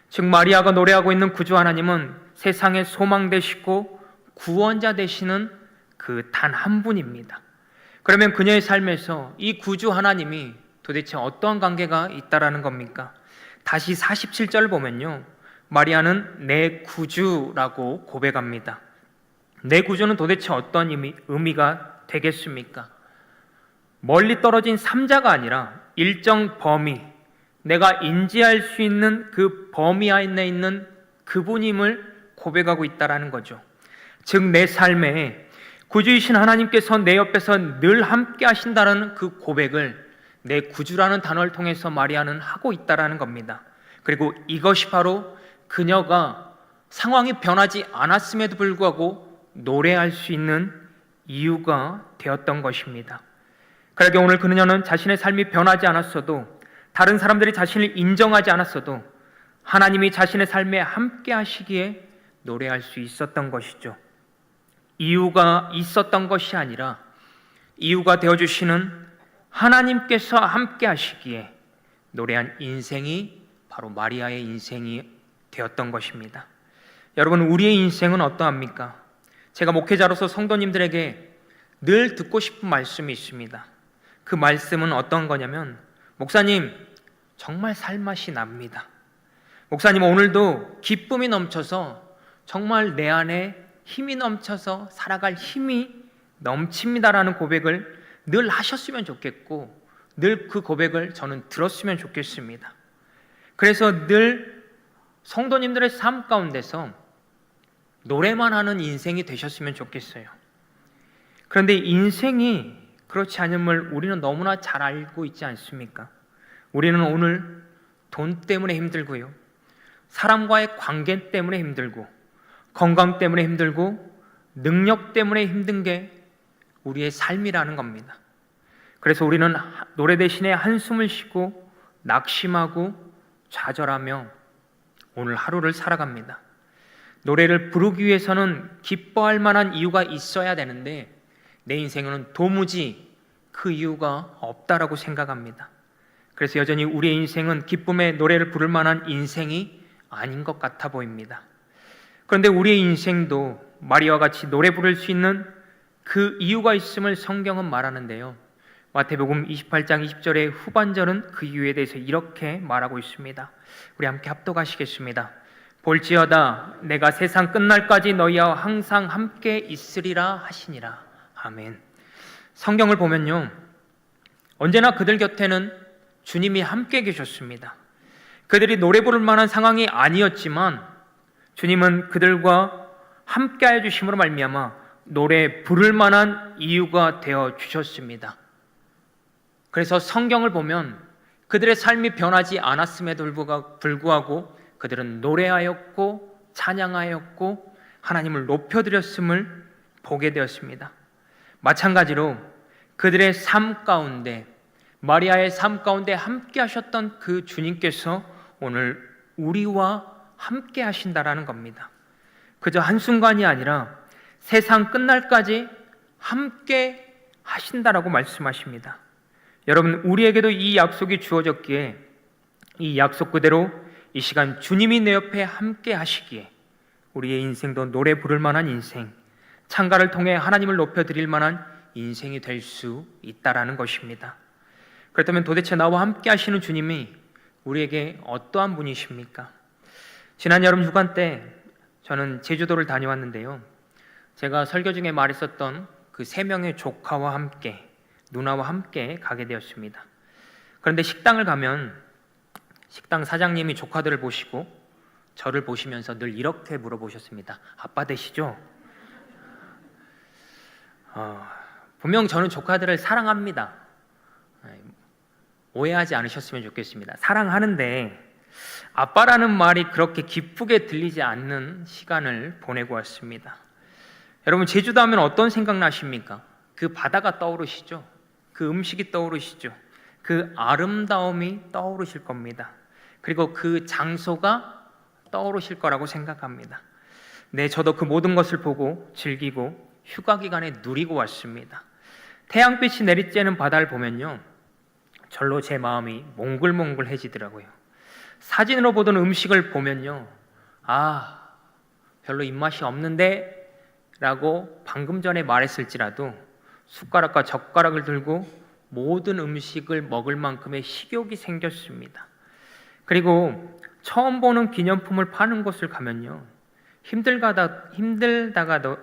즉 마리아가 노래하고 있는 구주 하나님은 세상의 소망 되시고 구원자 되시는 그 단 한 분입니다. 그러면 그녀의 삶에서 이 구주 하나님이 도대체 어떠한 관계가 있다라는 겁니까? 다시 47절 보면요, 마리아는 내 구주라고 고백합니다. 내 구주는 도대체 어떤 의미가 되겠습니까? 멀리 떨어진 삼자가 아니라 일정 범위, 내가 인지할 수 있는 그 범위 안에 있는 그분임을 고백하고 있다라는 거죠. 즉 내 삶에 구주이신 하나님께서 내 옆에서 늘 함께 하신다는 그 고백을 내 구주라는 단어를 통해서 마리아는 하고 있다라는 겁니다. 그리고 이것이 바로 그녀가 상황이 변하지 않았음에도 불구하고 노래할 수 있는 이유가 되었던 것입니다. 그러게 오늘 그녀는 자신의 삶이 변하지 않았어도, 다른 사람들이 자신을 인정하지 않았어도 하나님이 자신의 삶에 함께 하시기에 노래할 수 있었던 것이죠. 이유가 있었던 것이 아니라 이유가 되어주시는 하나님께서 함께 하시기에 노래한 인생이 바로 마리아의 인생이 되었던 것입니다. 여러분, 우리의 인생은 어떠합니까? 제가 목회자로서 성도님들에게 늘 듣고 싶은 말씀이 있습니다. 그 말씀은 어떤 거냐면, 목사님 정말 살맛이 납니다. 목사님 오늘도 기쁨이 넘쳐서 정말 내 안에 힘이 넘쳐서 살아갈 힘이 넘칩니다라는 고백을 늘 하셨으면 좋겠고 늘 그 고백을 저는 들었으면 좋겠습니다. 그래서 늘 성도님들의 삶 가운데서 노래만 하는 인생이 되셨으면 좋겠어요. 그런데 인생이 그렇지 않음을 우리는 너무나 잘 알고 있지 않습니까? 우리는 오늘 돈 때문에 힘들고요, 사람과의 관계 때문에 힘들고, 건강 때문에 힘들고, 능력 때문에 힘든 게 우리의 삶이라는 겁니다. 그래서 우리는 노래 대신에 한숨을 쉬고 낙심하고 좌절하며 오늘 하루를 살아갑니다. 노래를 부르기 위해서는 기뻐할 만한 이유가 있어야 되는데 내 인생에는 도무지 그 이유가 없다라고 생각합니다. 그래서 여전히 우리의 인생은 기쁨의 노래를 부를 만한 인생이 아닌 것 같아 보입니다. 그런데 우리의 인생도 마리아와 같이 노래 부를 수 있는 그 이유가 있음을 성경은 말하는데요, 마태복음 28장 20절의 후반절은 그 이유에 대해서 이렇게 말하고 있습니다. 우리 함께 합독하시겠습니다. 볼지어다 내가 세상 끝날까지 너희와 항상 함께 있으리라 하시니라. 아멘. 성경을 보면요, 언제나 그들 곁에는 주님이 함께 계셨습니다. 그들이 노래 부를 만한 상황이 아니었지만 주님은 그들과 함께하여 주심으로 말미암아 노래 부를 만한 이유가 되어 주셨습니다. 그래서 성경을 보면 그들의 삶이 변하지 않았음에도 불구하고 그들은 노래하였고 찬양하였고 하나님을 높여드렸음을 보게 되었습니다. 마찬가지로 그들의 삶 가운데, 마리아의 삶 가운데 함께 하셨던 그 주님께서 오늘 우리와 함께 하신다라는 겁니다. 그저 한순간이 아니라 세상 끝날까지 함께 하신다라고 말씀하십니다. 여러분, 우리에게도 이 약속이 주어졌기에 이 약속 그대로 이 시간 주님이 내 옆에 함께 하시기에 우리의 인생도 노래 부를 만한 인생, 찬가를 통해 하나님을 높여드릴 만한 인생이 될 수 있다라는 것입니다. 그렇다면 도대체 나와 함께 하시는 주님이 우리에게 어떠한 분이십니까? 지난 여름 휴가 때 저는 제주도를 다녀왔는데요, 제가 설교 중에 말했었던 그 3명의 조카와 함께, 누나와 함께 가게 되었습니다. 그런데 식당을 가면 식당 사장님이 조카들을 보시고 저를 보시면서 늘 이렇게 물어보셨습니다. 아빠 되시죠? 분명 저는 조카들을 사랑합니다. 오해하지 않으셨으면 좋겠습니다. 사랑하는데 아빠라는 말이 그렇게 기쁘게 들리지 않는 시간을 보내고 왔습니다. 여러분, 제주도 하면 어떤 생각 나십니까? 그 바다가 떠오르시죠? 그 음식이 떠오르시죠? 그 아름다움이 떠오르실 겁니다. 그리고 그 장소가 떠오르실 거라고 생각합니다. 네, 저도 그 모든 것을 보고 즐기고 휴가 기간에 누리고 왔습니다. 태양빛이 내리쬐는 바다를 보면요, 절로 제 마음이 몽글몽글해지더라고요. 사진으로 보던 음식을 보면요, 별로 입맛이 없는데 라고 방금 전에 말했을지라도 숟가락과 젓가락을 들고 모든 음식을 먹을 만큼의 식욕이 생겼습니다. 그리고 처음 보는 기념품을 파는 곳을 가면요, 힘들다가도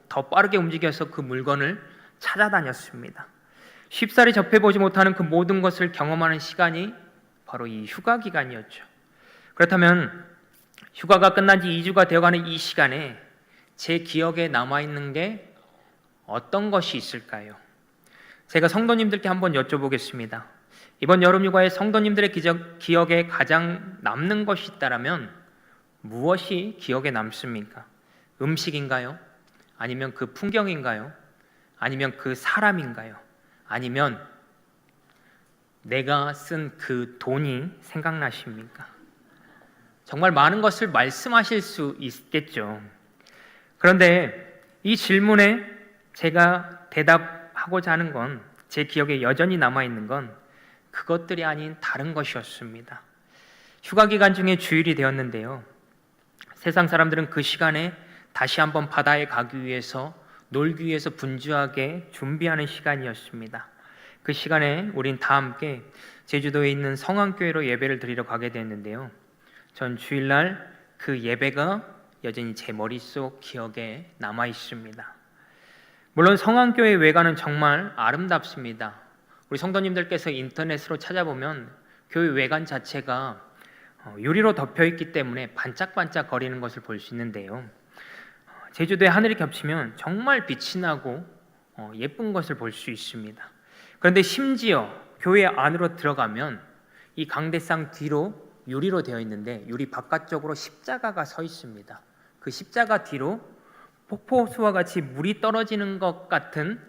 더 빠르게 움직여서 그 물건을 찾아다녔습니다. 쉽사리 접해보지 못하는 그 모든 것을 경험하는 시간이 바로 이 휴가 기간이었죠. 그렇다면 휴가가 끝난 지 2주가 되어가는 이 시간에 제 기억에 남아있는 게 어떤 것이 있을까요? 제가 성도님들께 한번 여쭤보겠습니다. 이번 여름휴가에 성도님들의 기억에 가장 남는 것이 있다면 무엇이 기억에 남습니까? 음식인가요? 아니면 그 풍경인가요? 아니면 그 사람인가요? 아니면 내가 쓴 그 돈이 생각나십니까? 정말 많은 것을 말씀하실 수 있겠죠. 그런데 이 질문에 제가 대답하고자 하는 건, 제 기억에 여전히 남아있는 건 그것들이 아닌 다른 것이었습니다. 휴가 기간 중에 주일이 되었는데요, 세상 사람들은 그 시간에 다시 한번 바다에 가기 위해서, 놀기 위해서 분주하게 준비하는 시간이었습니다. 그 시간에 우린 다 함께 제주도에 있는 성안교회로 예배를 드리러 가게 됐는데요, 전 주일날 그 예배가 여전히 제 머릿속 기억에 남아 있습니다. 물론 성안교회 외관은 정말 아름답습니다. 우리 성도님들께서 인터넷으로 찾아보면 교회 외관 자체가 유리로 덮여 있기 때문에 반짝반짝 거리는 것을 볼 수 있는데요, 제주도의 하늘이 겹치면 정말 빛이 나고 예쁜 것을 볼 수 있습니다. 그런데 심지어 교회 안으로 들어가면 이 강대상 뒤로 유리로 되어 있는데 유리 바깥쪽으로 십자가가 서 있습니다. 그 십자가 뒤로 폭포수와 같이 물이 떨어지는 것 같은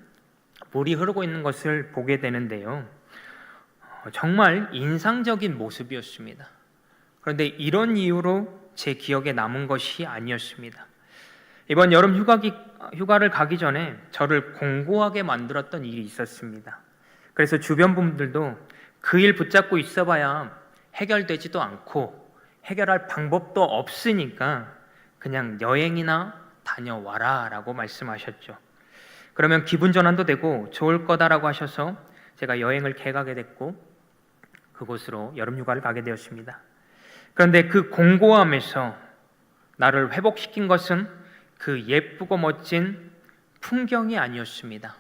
물이 흐르고 있는 것을 보게 되는데요, 정말 인상적인 모습이었습니다. 그런데 이런 이유로 제 기억에 남은 것이 아니었습니다. 이번 여름 휴가를 가기 전에 저를 공고하게 만들었던 일이 있었습니다. 그래서 주변 분들도 그 일 붙잡고 있어봐야 해결되지도 않고 해결할 방법도 없으니까 그냥 여행이나 다녀와라 라고 말씀하셨죠. 그러면 기분 전환도 되고 좋을 거다라고 하셔서 제가 여행을 계획하게 됐고 그곳으로 여름 휴가를 가게 되었습니다. 그런데 그 공고함에서 나를 회복시킨 것은 그 예쁘고 멋진 풍경이 아니었습니다.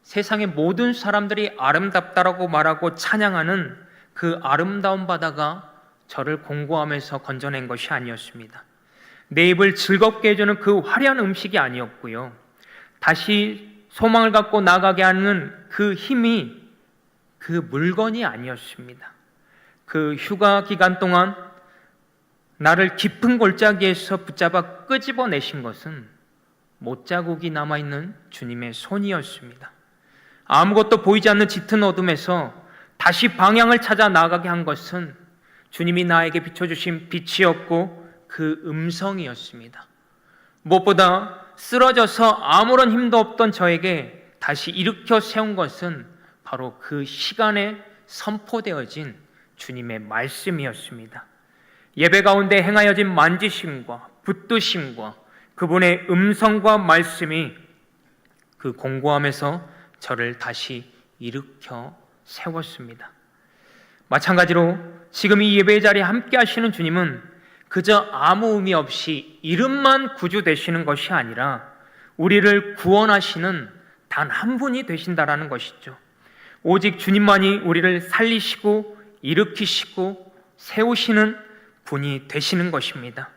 세상의 모든 사람들이 아름답다라고 말하고 찬양하는 그 아름다운 바다가 저를 공고함에서 건져낸 것이 아니었습니다. 내 입을 즐겁게 해주는 그 화려한 음식이 아니었고요, 다시 소망을 갖고 나가게 하는 그 힘이 그 물건이 아니었습니다. 그 휴가 기간 동안 나를 깊은 골짜기에서 붙잡아 끄집어내신 것은 못자국이 남아있는 주님의 손이었습니다. 아무것도 보이지 않는 짙은 어둠에서 다시 방향을 찾아 나가게 한 것은 주님이 나에게 비춰주신 빛이었고 그 음성이었습니다. 무엇보다 쓰러져서 아무런 힘도 없던 저에게 다시 일으켜 세운 것은 바로 그 시간에 선포되어진 주님의 말씀이었습니다. 예배 가운데 행하여진 만지심과 붙드심과 그분의 음성과 말씀이 그 공고함에서 저를 다시 일으켜 세웠습니다. 마찬가지로 지금 이 예배의 자리에 함께 하시는 주님은 그저 아무 의미 없이 이름만 구주 되시는 것이 아니라 우리를 구원하시는 단 한 분이 되신다라는 것이죠. 오직 주님만이 우리를 살리시고 일으키시고 세우시는 분이 되시는 것입니다.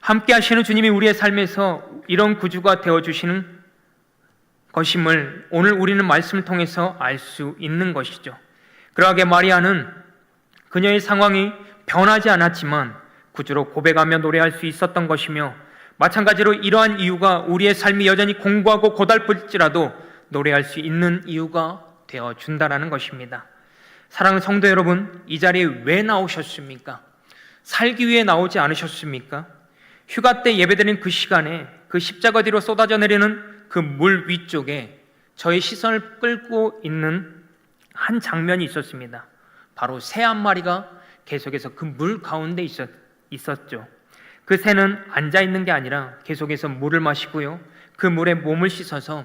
함께 하시는 주님이 우리의 삶에서 이런 구주가 되어주시는 것임을 오늘 우리는 말씀을 통해서 알 수 있는 것이죠. 그러하게 마리아는 그녀의 상황이 변하지 않았지만 구주로 고백하며 노래할 수 있었던 것이며, 마찬가지로 이러한 이유가 우리의 삶이 여전히 공고하고 고달플지라도 노래할 수 있는 이유가 되어준다라는 것입니다. 사랑하는 성도 여러분, 이 자리에 왜 나오셨습니까? 살기 위해 나오지 않으셨습니까? 휴가 때 예배드린 그 시간에 그 십자가 뒤로 쏟아져 내리는 그 물 위쪽에 저의 시선을 끌고 있는 한 장면이 있었습니다. 바로 새 한 마리가 계속해서 그 물 가운데 있었죠. 그 새는 앉아 있는 게 아니라 계속해서 물을 마시고요, 그 물에 몸을 씻어서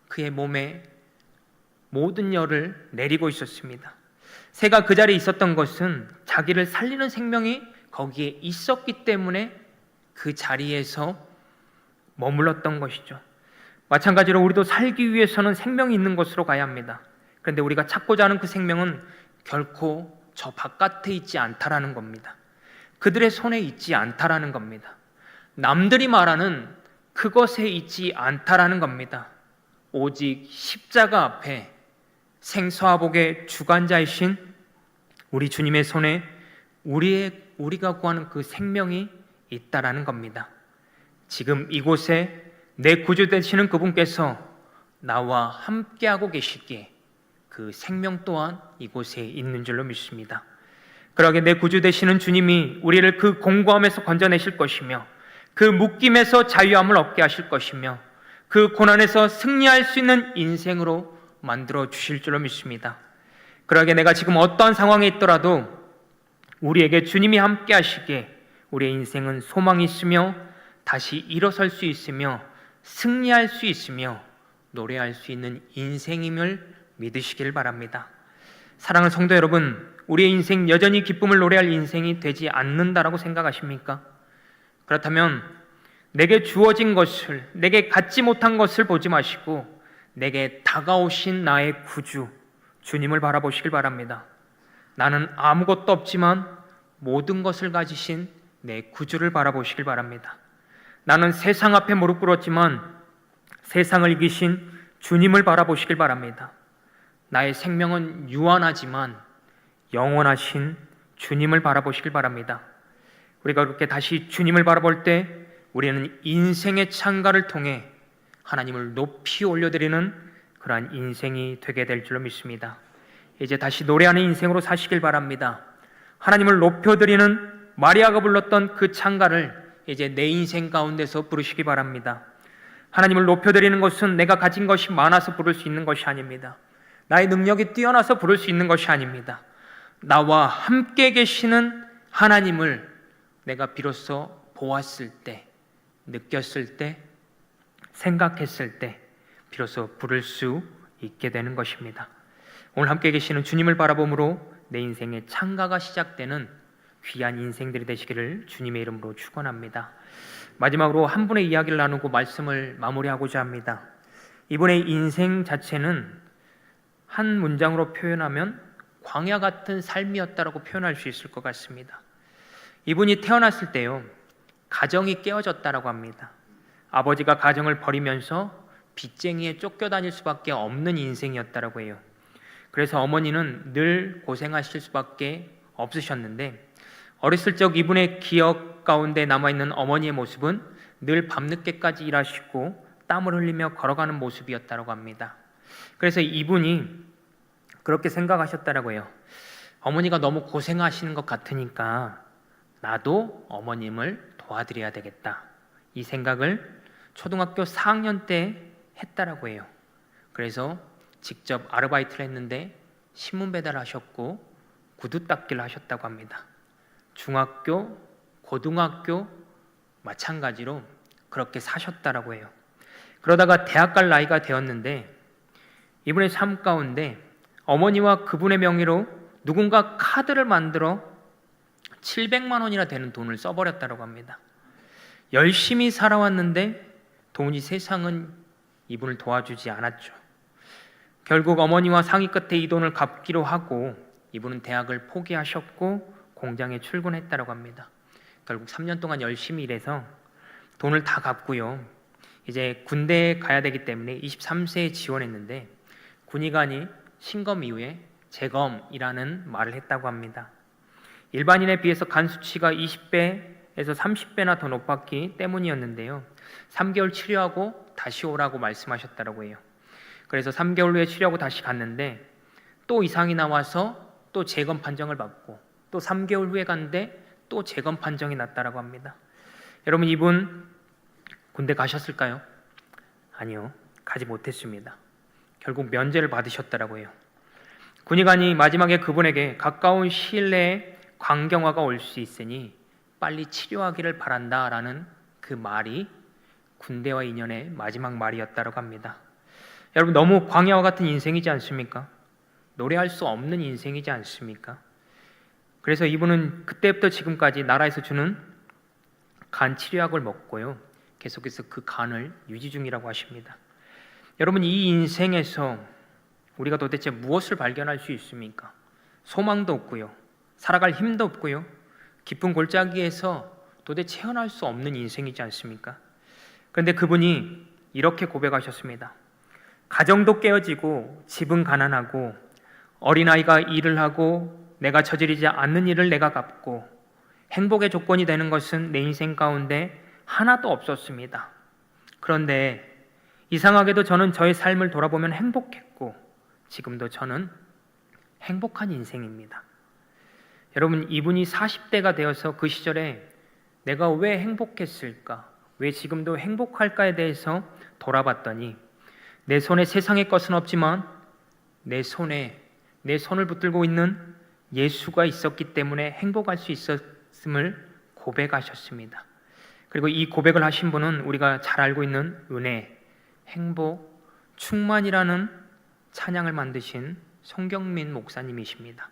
그의 몸에 모든 열을 내리고 있었습니다. 새가 그 자리에 있었던 것은 자기를 살리는 생명이 거기에 있었기 때문에 그 자리에서 머물렀던 것이죠. 마찬가지로 우리도 살기 위해서는 생명이 있는 곳으로 가야 합니다. 그런데 우리가 찾고자 하는 그 생명은 결코 저 바깥에 있지 않다라는 겁니다. 그들의 손에 있지 않다라는 겁니다. 남들이 말하는 그것에 있지 않다라는 겁니다. 오직 십자가 앞에 생사화복의 주관자이신 우리 주님의 손에 우리가 구하는 그 생명이 있다라는 겁니다. 지금 이곳에 내 구주 되시는 그분께서 나와 함께하고 계시기에 그 생명 또한 이곳에 있는 줄로 믿습니다. 그러게 내 구주 되시는 주님이 우리를 그 공고함에서 건져내실 것이며, 그 묶임에서 자유함을 얻게 하실 것이며, 그 고난에서 승리할 수 있는 인생으로 만들어 주실 줄로 믿습니다. 그러게 내가 지금 어떠한 상황에 있더라도 우리에게 주님이 함께 하시기에 우리의 인생은 소망이 있으며 다시 일어설 수 있으며 승리할 수 있으며 노래할 수 있는 인생임을 믿으시길 바랍니다. 사랑하는 성도 여러분, 우리의 인생 여전히 기쁨을 노래할 인생이 되지 않는다라고 생각하십니까? 그렇다면 내게 주어진 것을, 내게 갖지 못한 것을 보지 마시고 내게 다가오신 나의 구주 주님을 바라보시길 바랍니다. 나는 아무것도 없지만 모든 것을 가지신 내 구주를 바라보시길 바랍니다. 나는 세상 앞에 무릎 꿇었지만 세상을 이기신 주님을 바라보시길 바랍니다. 나의 생명은 유한하지만 영원하신 주님을 바라보시길 바랍니다. 우리가 그렇게 다시 주님을 바라볼 때 우리는 인생의 창가를 통해 하나님을 높이 올려드리는 그러한 인생이 되게 될 줄로 믿습니다. 이제 다시 노래하는 인생으로 사시길 바랍니다. 하나님을 높여드리는 마리아가 불렀던 그 창가를 이제 내 인생 가운데서 부르시기 바랍니다. 하나님을 높여드리는 것은 내가 가진 것이 많아서 부를 수 있는 것이 아닙니다. 나의 능력이 뛰어나서 부를 수 있는 것이 아닙니다. 나와 함께 계시는 하나님을 내가 비로소 보았을 때, 느꼈을 때, 생각했을 때 비로소 부를 수 있게 되는 것입니다. 오늘 함께 계시는 주님을 바라봄으로 내 인생의 창가가 시작되는 귀한 인생들이 되시기를 주님의 이름으로 축원합니다. 마지막으로 한 분의 이야기를 나누고 말씀을 마무리하고자 합니다. 이분의 인생 자체는 한 문장으로 표현하면 광야 같은 삶이었다라고 표현할 수 있을 것 같습니다. 이분이 태어났을 때요, 가정이 깨어졌다라고 합니다. 아버지가 가정을 버리면서 빚쟁이에 쫓겨다닐 수밖에 없는 인생이었다라고 해요. 그래서 어머니는 늘 고생하실 수밖에 없으셨는데, 어렸을 적 이분의 기억 가운데 남아있는 어머니의 모습은 늘 밤늦게까지 일하시고 땀을 흘리며 걸어가는 모습이었다고 합니다. 그래서 이분이 그렇게 생각하셨다라고 해요. 어머니가 너무 고생하시는 것 같으니까 나도 어머님을 도와드려야 되겠다. 이 생각을 초등학교 4학년 때 했다라고 해요. 그래서 직접 아르바이트를 했는데 신문 배달하셨고 구두 닦기를 하셨다고 합니다. 중학교, 고등학교 마찬가지로 그렇게 사셨다라고 해요. 그러다가 대학 갈 나이가 되었는데 이분의 삶 가운데 어머니와 그분의 명의로 누군가 카드를 만들어 700만 원이나 되는 돈을 써버렸다고 합니다. 열심히 살아왔는데 돈이 세상은 이분을 도와주지 않았죠. 결국 어머니와 상의 끝에 이 돈을 갚기로 하고 이분은 대학을 포기하셨고 공장에 출근했다고 합니다. 결국 3년 동안 열심히 일해서 돈을 다 갚고요. 이제 군대에 가야 되기 때문에 23세에 지원했는데 군의관이 신검 이후에 재검이라는 말을 했다고 합니다. 일반인에 비해서 간 수치가 20배에서 30배나 더 높았기 때문이었는데요. 3개월 치료하고 다시 오라고 말씀하셨다고 해요. 그래서 3개월 후에 치료하고 다시 갔는데 또 이상이 나와서 또 재검 판정을 받고 또 3개월 후에 갔는데 또 재검 판정이 났다라고 합니다. 여러분, 이분 군대 가셨을까요? 아니요, 가지 못했습니다. 결국 면제를 받으셨다라고 해요. 군의관이 마지막에 그분에게 가까운 시일 내에 광경화가 올 수 있으니 빨리 치료하기를 바란다라는 그 말이 군대와 인연의 마지막 말이었다고 합니다. 여러분, 너무 광야와 같은 인생이지 않습니까? 노래할 수 없는 인생이지 않습니까? 그래서 이분은 그때부터 지금까지 나라에서 주는 간 치료약을 먹고요, 계속해서 그 간을 유지 중이라고 하십니다. 여러분, 이 인생에서 우리가 도대체 무엇을 발견할 수 있습니까? 소망도 없고요, 살아갈 힘도 없고요, 깊은 골짜기에서 도대체 헤어날 수 없는 인생이지 않습니까? 그런데 그분이 이렇게 고백하셨습니다. 가정도 깨어지고 집은 가난하고 어린아이가 일을 하고 내가 저지르지 않는 일을 내가 갚고 행복의 조건이 되는 것은 내 인생 가운데 하나도 없었습니다. 그런데 이상하게도 저는 저의 삶을 돌아보면 행복했고 지금도 저는 행복한 인생입니다. 여러분, 이분이 40대가 되어서 그 시절에 내가 왜 행복했을까? 왜 지금도 행복할까에 대해서 돌아봤더니 내 손에 세상의 것은 없지만 내 손에 내 손을 붙들고 있는 예수가 있었기 때문에 행복할 수 있었음을 고백하셨습니다. 그리고 이 고백을 하신 분은 우리가 잘 알고 있는 은혜, 행복, 충만이라는 찬양을 만드신 송경민 목사님이십니다.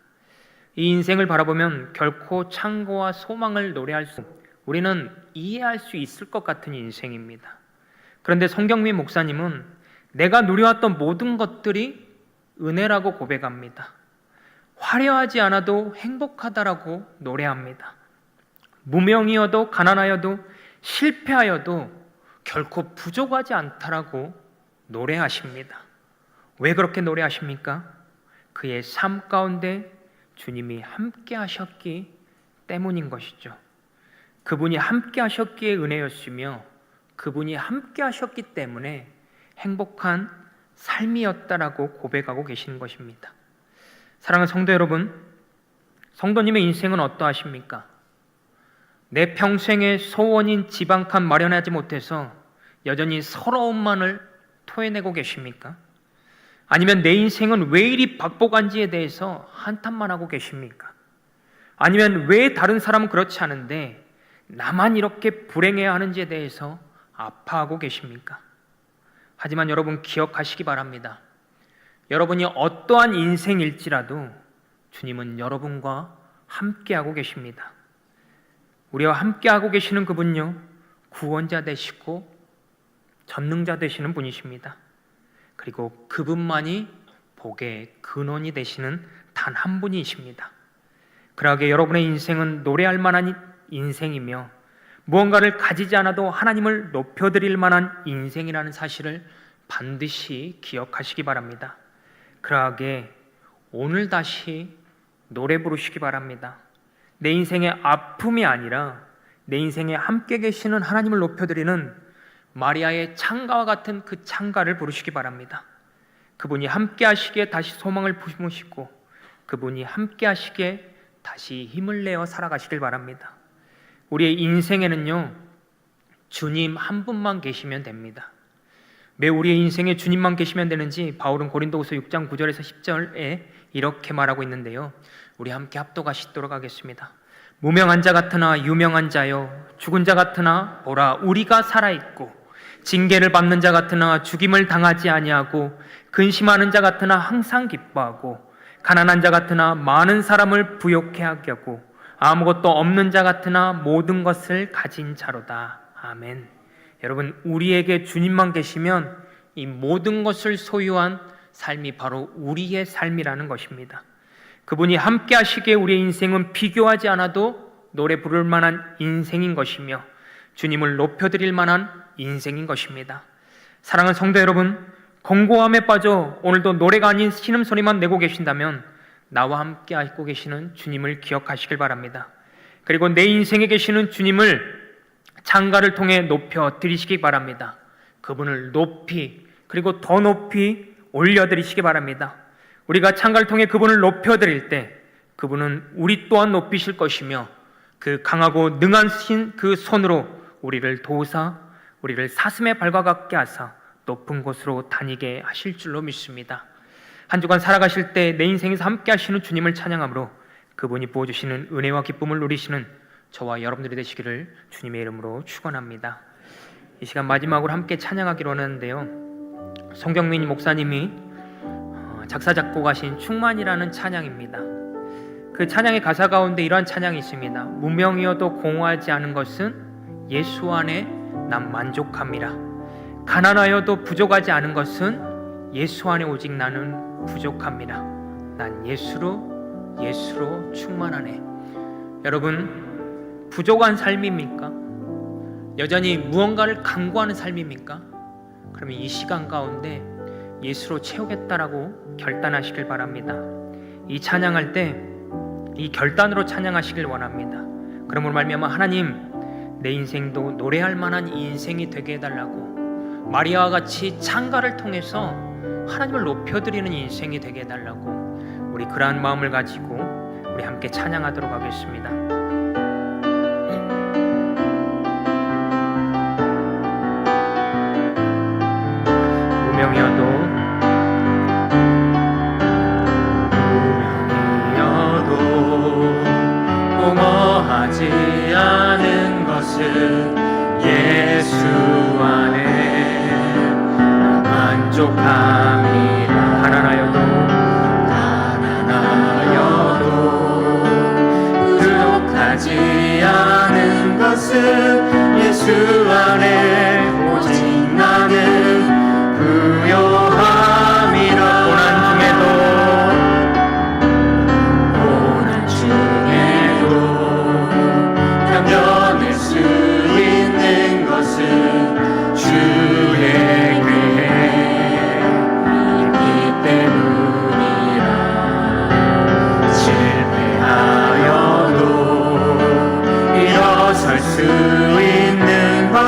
이 인생을 바라보면 결코 창고와 소망을 노래할 수, 우리는 이해할 수 있을 것 같은 인생입니다. 그런데 송경민 목사님은 내가 누려왔던 모든 것들이 은혜라고 고백합니다. 화려하지 않아도 행복하다라고 노래합니다. 무명이어도 가난하여도 실패하여도 결코 부족하지 않다라고 노래하십니다. 왜 그렇게 노래하십니까? 그의 삶 가운데 주님이 함께 하셨기 때문인 것이죠. 그분이 함께 하셨기에 은혜였으며 그분이 함께 하셨기 때문에 행복한 삶이었다라고 고백하고 계시는 것입니다. 사랑하는 성도 여러분, 성도님의 인생은 어떠하십니까? 내 평생의 소원인 집 한 칸 마련하지 못해서 여전히 서러움만을 토해내고 계십니까? 아니면 내 인생은 왜 이리 박복한지에 대해서 한탄만 하고 계십니까? 아니면 왜 다른 사람은 그렇지 않은데 나만 이렇게 불행해야 하는지에 대해서 아파하고 계십니까? 하지만 여러분, 기억하시기 바랍니다. 여러분이 어떠한 인생일지라도 주님은 여러분과 함께하고 계십니다. 우리와 함께하고 계시는 그분요, 구원자 되시고 전능자 되시는 분이십니다. 그리고 그분만이 복의 근원이 되시는 단 한 분이십니다. 그러하게 여러분의 인생은 노래할 만한 인생이며 무언가를 가지지 않아도 하나님을 높여드릴 만한 인생이라는 사실을 반드시 기억하시기 바랍니다. 그러하게 오늘 다시 노래 부르시기 바랍니다. 내 인생의 아픔이 아니라 내 인생에 함께 계시는 하나님을 높여드리는 마리아의 창가와 같은 그 창가를 부르시기 바랍니다. 그분이 함께 하시기에 다시 소망을 품으시고 그분이 함께 하시기에 다시 힘을 내어 살아가시길 바랍니다. 우리의 인생에는요, 주님 한 분만 계시면 됩니다. 왜 우리의 인생에 주님만 계시면 되는지 바울은 고린도후서 6장 9절에서 10절에 이렇게 말하고 있는데요, 우리 함께 합독하시도록 하겠습니다. 무명한 자 같으나 유명한 자여, 죽은 자 같으나 보라 우리가 살아있고, 징계를 받는 자 같으나 죽임을 당하지 아니하고, 근심하는 자 같으나 항상 기뻐하고, 가난한 자 같으나 많은 사람을 부욕해 하게 하고, 아무것도 없는 자 같으나 모든 것을 가진 자로다. 아멘. 여러분, 우리에게 주님만 계시면 이 모든 것을 소유한 삶이 바로 우리의 삶이라는 것입니다. 그분이 함께 하시기에 우리의 인생은 비교하지 않아도 노래 부를 만한 인생인 것이며 주님을 높여드릴 만한 인생인 것입니다. 사랑하는 성도 여러분, 공고함에 빠져 오늘도 노래가 아닌 신음소리만 내고 계신다면 나와 함께 하고 계시는 주님을 기억하시길 바랍니다. 그리고 내 인생에 계시는 주님을 창가를 통해 높여 드리시기 바랍니다. 그분을 높이 그리고 더 높이 올려드리시기 바랍니다. 우리가 창가를 통해 그분을 높여드릴 때 그분은 우리 또한 높이실 것이며 그 강하고 능하신 그 손으로 우리를 도우사 우리를 사슴의 발과 같게 하사 높은 곳으로 다니게 하실 줄로 믿습니다. 한 주간 살아가실 때 내 인생에서 함께 하시는 주님을 찬양함으로 그분이 부어주시는 은혜와 기쁨을 누리시는 저와 여러분들이 되시기를 주님의 이름으로 축원합니다. 이 시간 마지막으로 함께 찬양하기로 하는데요, 송경민 목사님이 작사 작곡하신 충만이라는 찬양입니다. 그 찬양의 가사 가운데 이러한 찬양이 있습니다. 무명이어도 공허하지 않은 것은 예수 안에 난 만족함이라. 가난하여도 부족하지 않은 것은 예수 안에 오직 나는 부족합니다. 난 예수로 충만하네. 여러분, 부족한 삶입니까? 여전히 무언가를 강구하는 삶입니까? 그러면 이 시간 가운데 예수로 채우겠다라고 결단하시길 바랍니다. 이 찬양할 때 이 결단으로 찬양하시길 원합니다. 그러므로 말미암아 하나님, 내 인생도 노래할 만한 이 인생이 되게 해달라고, 마리아와 같이 창가를 통해서 하나님을 높여드리는 인생이 되게 해달라고, 우리 그러한 마음을 가지고 우리 함께 찬양하도록 하겠습니다. 무명이어도 공허하지 않은 것은 예수 안에 만족함이라. 가난하여도 부족하지 않은 것은 예수 안에 오직 나는 부요함이라. 고난 중에도 견뎌낼 수 있는 것은 주의 궤에 있기 때문이라. 실패하여도 일어설 수 있는 것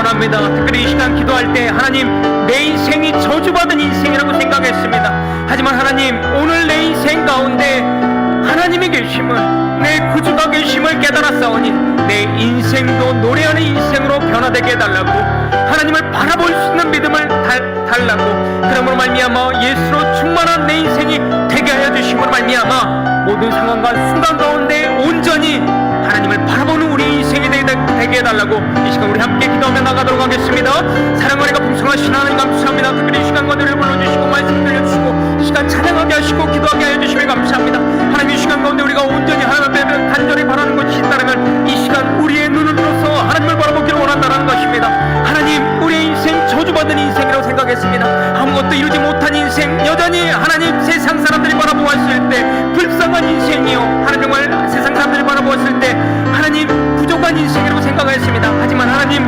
원합니다. 특별히 이 시간 기도할 때 하나님, 내 인생이 저주받은 인생이라고 생각했습니다. 하지만 하나님, 오늘 내 인생 가운데 하나님이 계심을, 내 구주가 계심을 깨달았사오니 내 인생도 노래하는 인생으로 변화되게 해달라고, 하나님을 바라볼 수 있는 믿음을 달라고, 그러므로 말미암아 예수로 충만한 내 인생이 되게 하여 주심으로 말미암아 모든 상황과 순간 가운데 온전히 하나님을 바라보는 우리 인생이 되게 해달라고 이 시간 우리 함께 기도하며 나가도록 하겠습니다. 사랑하니까 풍성하신 하나님 감사합니다. 특별히 이 시간 가운데를 불러주시고 말씀 들려주시고 이 시간 찬양하게 하시고 기도하게 하여 주시며 감사합니다. 하나님, 이 시간 가운데 우리가 온전히 하나님 앞에 간절히 바라는 것이 있다면 이 시간 우리의 눈을 들어서 하나님을 바라보기를 원한다는 것입니다. 하나님, 우리의 인생 저주받은 인생이라고 생각했습니다. 아무것도 이루지 못한 인생, 여전히 하나님 세상 사람들이 바라보았을 때 불쌍한 인생이요, 하나님 정말 세상 사람들이 바라보았을 때 하나님 부족한 인생이라고 생각했습니다. 하지만 하나님,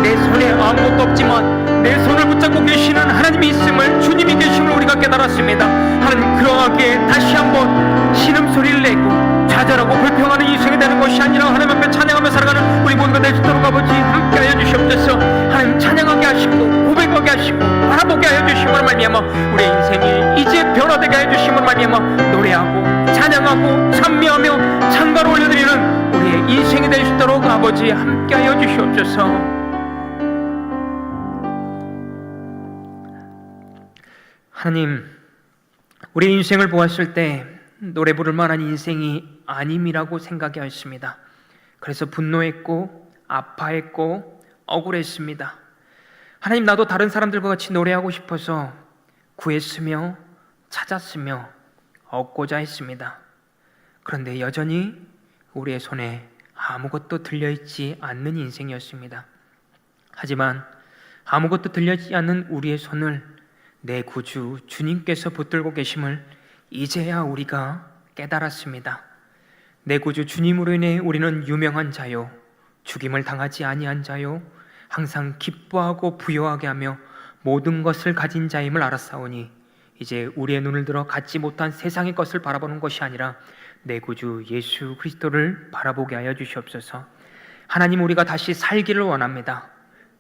내 손에 아무것도 없지만 내 손을 붙잡고 계시는 하나님이 있음을, 주님이 계심을 우리가 깨달았습니다. 하나님, 그러하게 다시 한번 신음소리를 내고 좌절하고 불평하는 인생이 되는 것이 아니라 하나님 앞에 찬양하며 살아가는 우리 모두가 될 수 있도록 아버지 함께하여 주시옵소서. 하나님, 찬양하게 하시고 고백하게 하시고 바라보게 하여 주심으로 말미암아 우리의 인생이 이제 변화되게 하여 주심으로 말미암아 노래하고 찬양하고 찬미하며 찬가로 올려드리는 우리의 인생이 될 수 있도록 아버지 함께하여 주시옵소서. 하나님, 우리 인생을 보았을 때 노래 부를 만한 인생이 아님이라고 생각하였습니다. 그래서 분노했고 아파했고 억울했습니다. 하나님, 나도 다른 사람들과 같이 노래하고 싶어서 구했으며 찾았으며 얻고자 했습니다. 그런데 여전히 우리의 손에 아무것도 들려있지 않는 인생이었습니다. 하지만 아무것도 들려있지 않는 우리의 손을 내 구주 주님께서 붙들고 계심을 이제야 우리가 깨달았습니다. 내 구주 주님으로 인해 우리는 유명한 자요, 죽임을 당하지 아니한 자요, 항상 기뻐하고 부요하게 하며 모든 것을 가진 자임을 알았사오니 이제 우리의 눈을 들어 갖지 못한 세상의 것을 바라보는 것이 아니라 내 구주 예수 그리스도를 바라보게 하여 주시옵소서. 하나님, 우리가 다시 살기를 원합니다.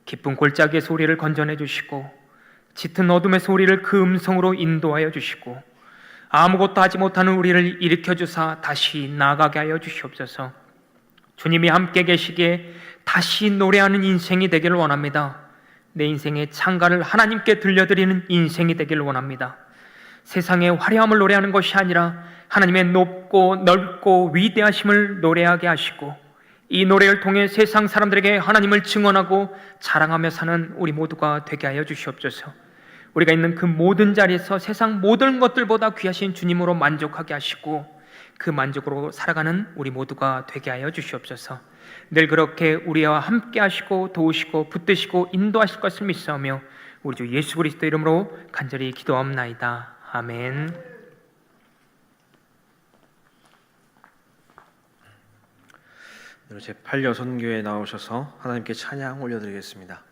깊은 골짜기에서 우리를 건져내 주시고 짙은 어둠에서 우리를 그 음성으로 인도하여 주시고 아무것도 하지 못하는 우리를 일으켜 주사 다시 나아가게 하여 주시옵소서. 주님이 함께 계시기에 다시 노래하는 인생이 되기를 원합니다. 내 인생의 찬가를 하나님께 들려드리는 인생이 되기를 원합니다. 세상의 화려함을 노래하는 것이 아니라 하나님의 높고 넓고 위대하심을 노래하게 하시고 이 노래를 통해 세상 사람들에게 하나님을 증언하고 자랑하며 사는 우리 모두가 되게 하여 주시옵소서. 우리가 있는 그 모든 자리에서 세상 모든 것들보다 귀하신 주님으로 만족하게 하시고 그 만족으로 살아가는 우리 모두가 되게 하여 주시옵소서. 늘 그렇게 우리와 함께 하시고 도우시고 붙드시고 인도하실 것을 믿사오며 우리 주 예수 그리스도 이름으로 간절히 기도하옵나이다. 아멘. 제8여선교회 나오셔서 하나님께 찬양 올려드리겠습니다.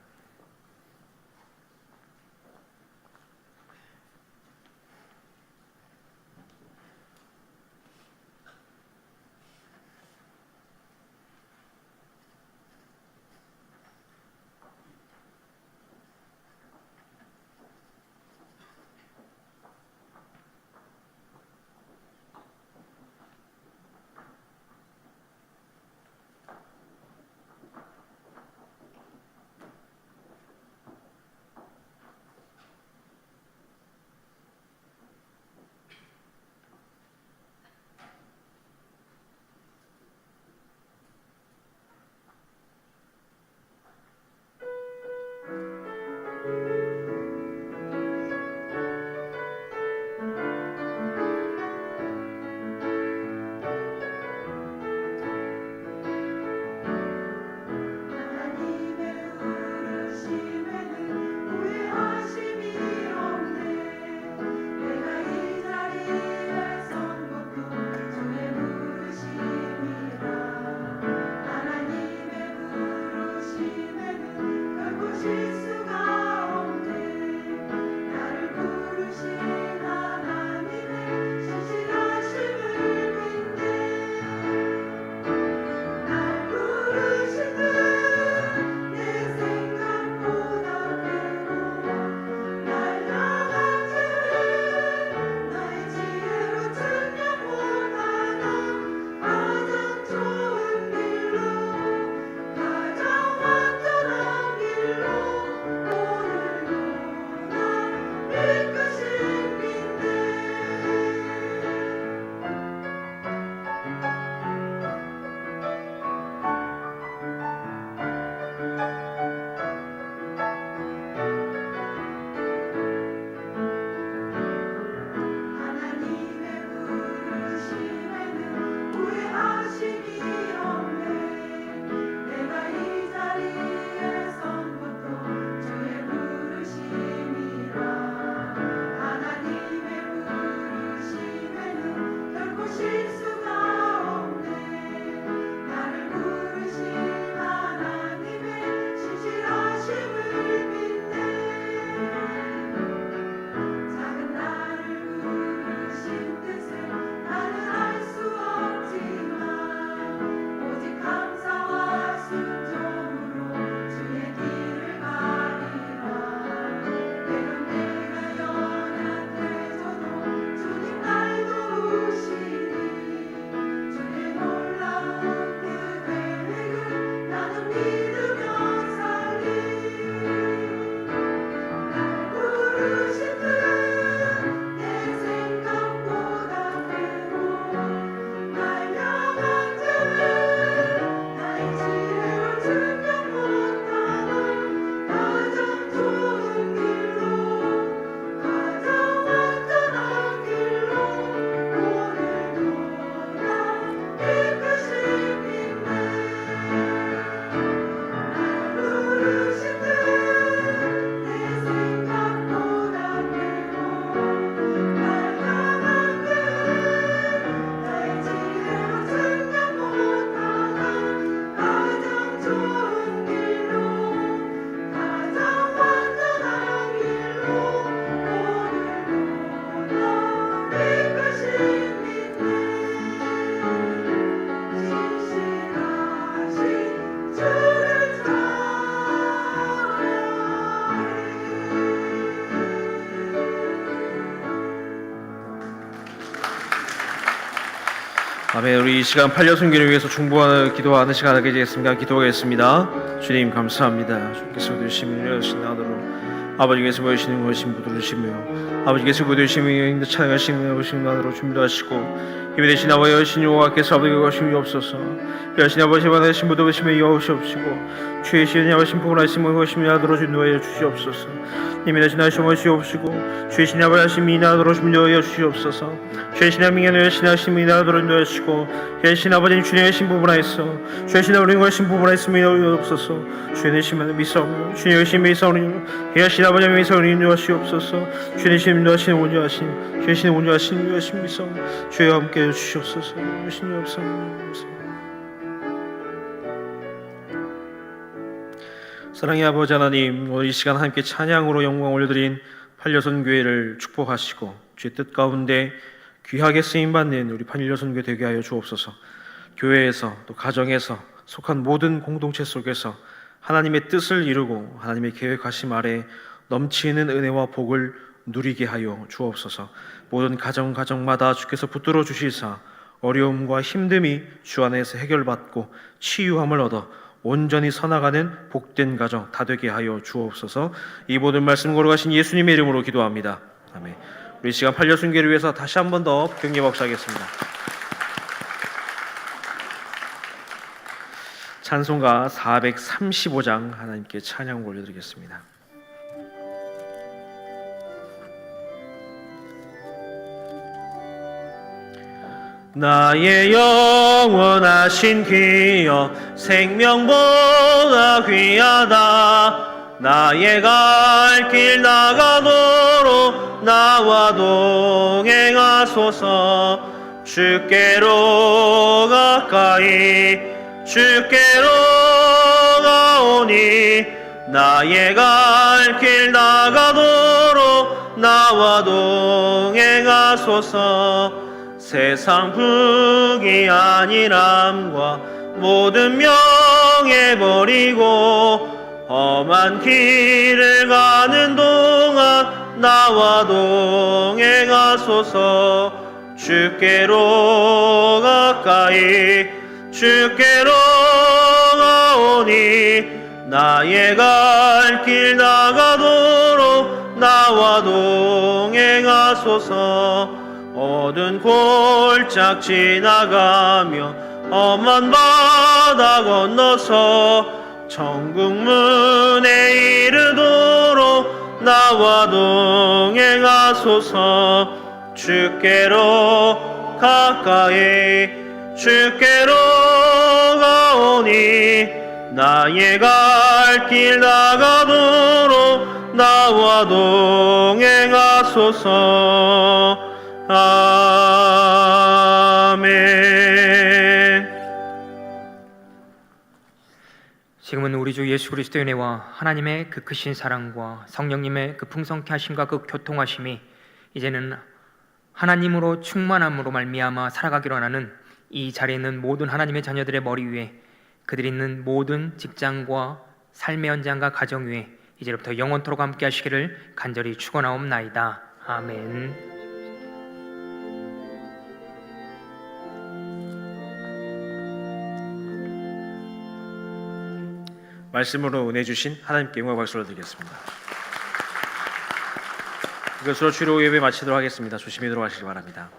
아멘. 우리 이 시간 팔려 순교를 위해서 중보하는 기도하는 시간을 가지겠습니다. 기도하겠습니다. 주님 감사합니다. 주께서 열심히 일하신 나더러 아버지께서 보여주시는 것이 모두시며 아버지께서 보여주시는 찬양하시는 아버지 나더러 준비도 하시고 힘이 되신 아버지 여신 여호와께서 아버지가 거심이 없어서 여신 아버지 받으신 모두 보시며 여호시옵시고 주의 시은 아버지 복을하시며 거심이 나더러 준비하여 주시옵소서. 힘이 되신 아버지 여호시옵시고 주의 신 아버지 하심이 나더러 준비하여 주시옵소서. 주의 신 아버지 여신 하심이 나더러 준비하시고 여신 아버지 주의 신 부분하였어 주의 신 아버지 거심 부분하였음이 없어서 주의 내심을 미사오며 주의 여신 미사오니 여신 아버지 미사오니 인도하시옵소서. 주의 신 인도하신 온유하심 주의 신 온유하신 여신 미사오며 주와 함께 주시옵소서. 여신이 없사옵소서. 사랑의 아버지 하나님, 오늘 이 시간 함께 찬양으로 영광 올려드린 판려선 교회를 축복하시고 주의 뜻 가운데 귀하게 쓰임받는 우리 판려선 교회 되게 하여 주옵소서. 교회에서 또 가정에서 속한 모든 공동체 속에서 하나님의 뜻을 이루고 하나님의 계획하심 아래 넘치는 은혜와 복을 누리게 하여 주옵소서. 모든 가정마다 주께서 붙들어 주시사 어려움과 힘듦이 주 안에서 해결받고 치유함을 얻어 온전히 서나가는 복된 가정 다 되게 하여 주옵소서. 이 모든 말씀 걸어가신 예수님의 이름으로 기도합니다. 아멘. 우리 시간 팔려 순교를 위해서 다시 한 번 더 경례 박수하겠습니다. 찬송가 435장 하나님께 찬양 올려드리겠습니다. 나의 영원하신 기여 생명보다 귀하다. 나의 갈 길 나가도록 나와 동행하소서. 주께로 가까이 주께로 가오니 나의 갈 길 나가도록 나와 동행하소서. 세상 부귀 아니람과 모든 명예 버리고 험한 길을 가는 동안 나와 동행하소서. 주께로 가까이 주께로 가오니 나의 갈 길 나가도록 나와 동행하소서. 어두운 골짝 지나가며 험한 바다 건너서 천국 문에 이르도록 나와 동행하소서. 주께로 가까이 주께로 가오니 나의 갈 길 나가도록 나와 동행하소서. 아멘. 지금은 우리 주 예수 그리스도의 은혜와 하나님의 그 크신 사랑과 성령님의 그 풍성케 하심과 그 교통하심이 이제는 하나님으로 충만함으로 말미암아 살아가기로 하는 이 자리에 있는 모든 하나님의 자녀들의 머리 위에, 그들이 있는 모든 직장과 삶의 현장과 가정 위에 이제부터 영원토록 함께 하시기를 간절히 축원하옵나이다. 아멘. 말씀으로 은혜 주신 하나님께 영광 박수를 드리겠습니다. 이것으로 주로 예배 마치도록 하겠습니다. 조심히 들어가시기 바랍니다.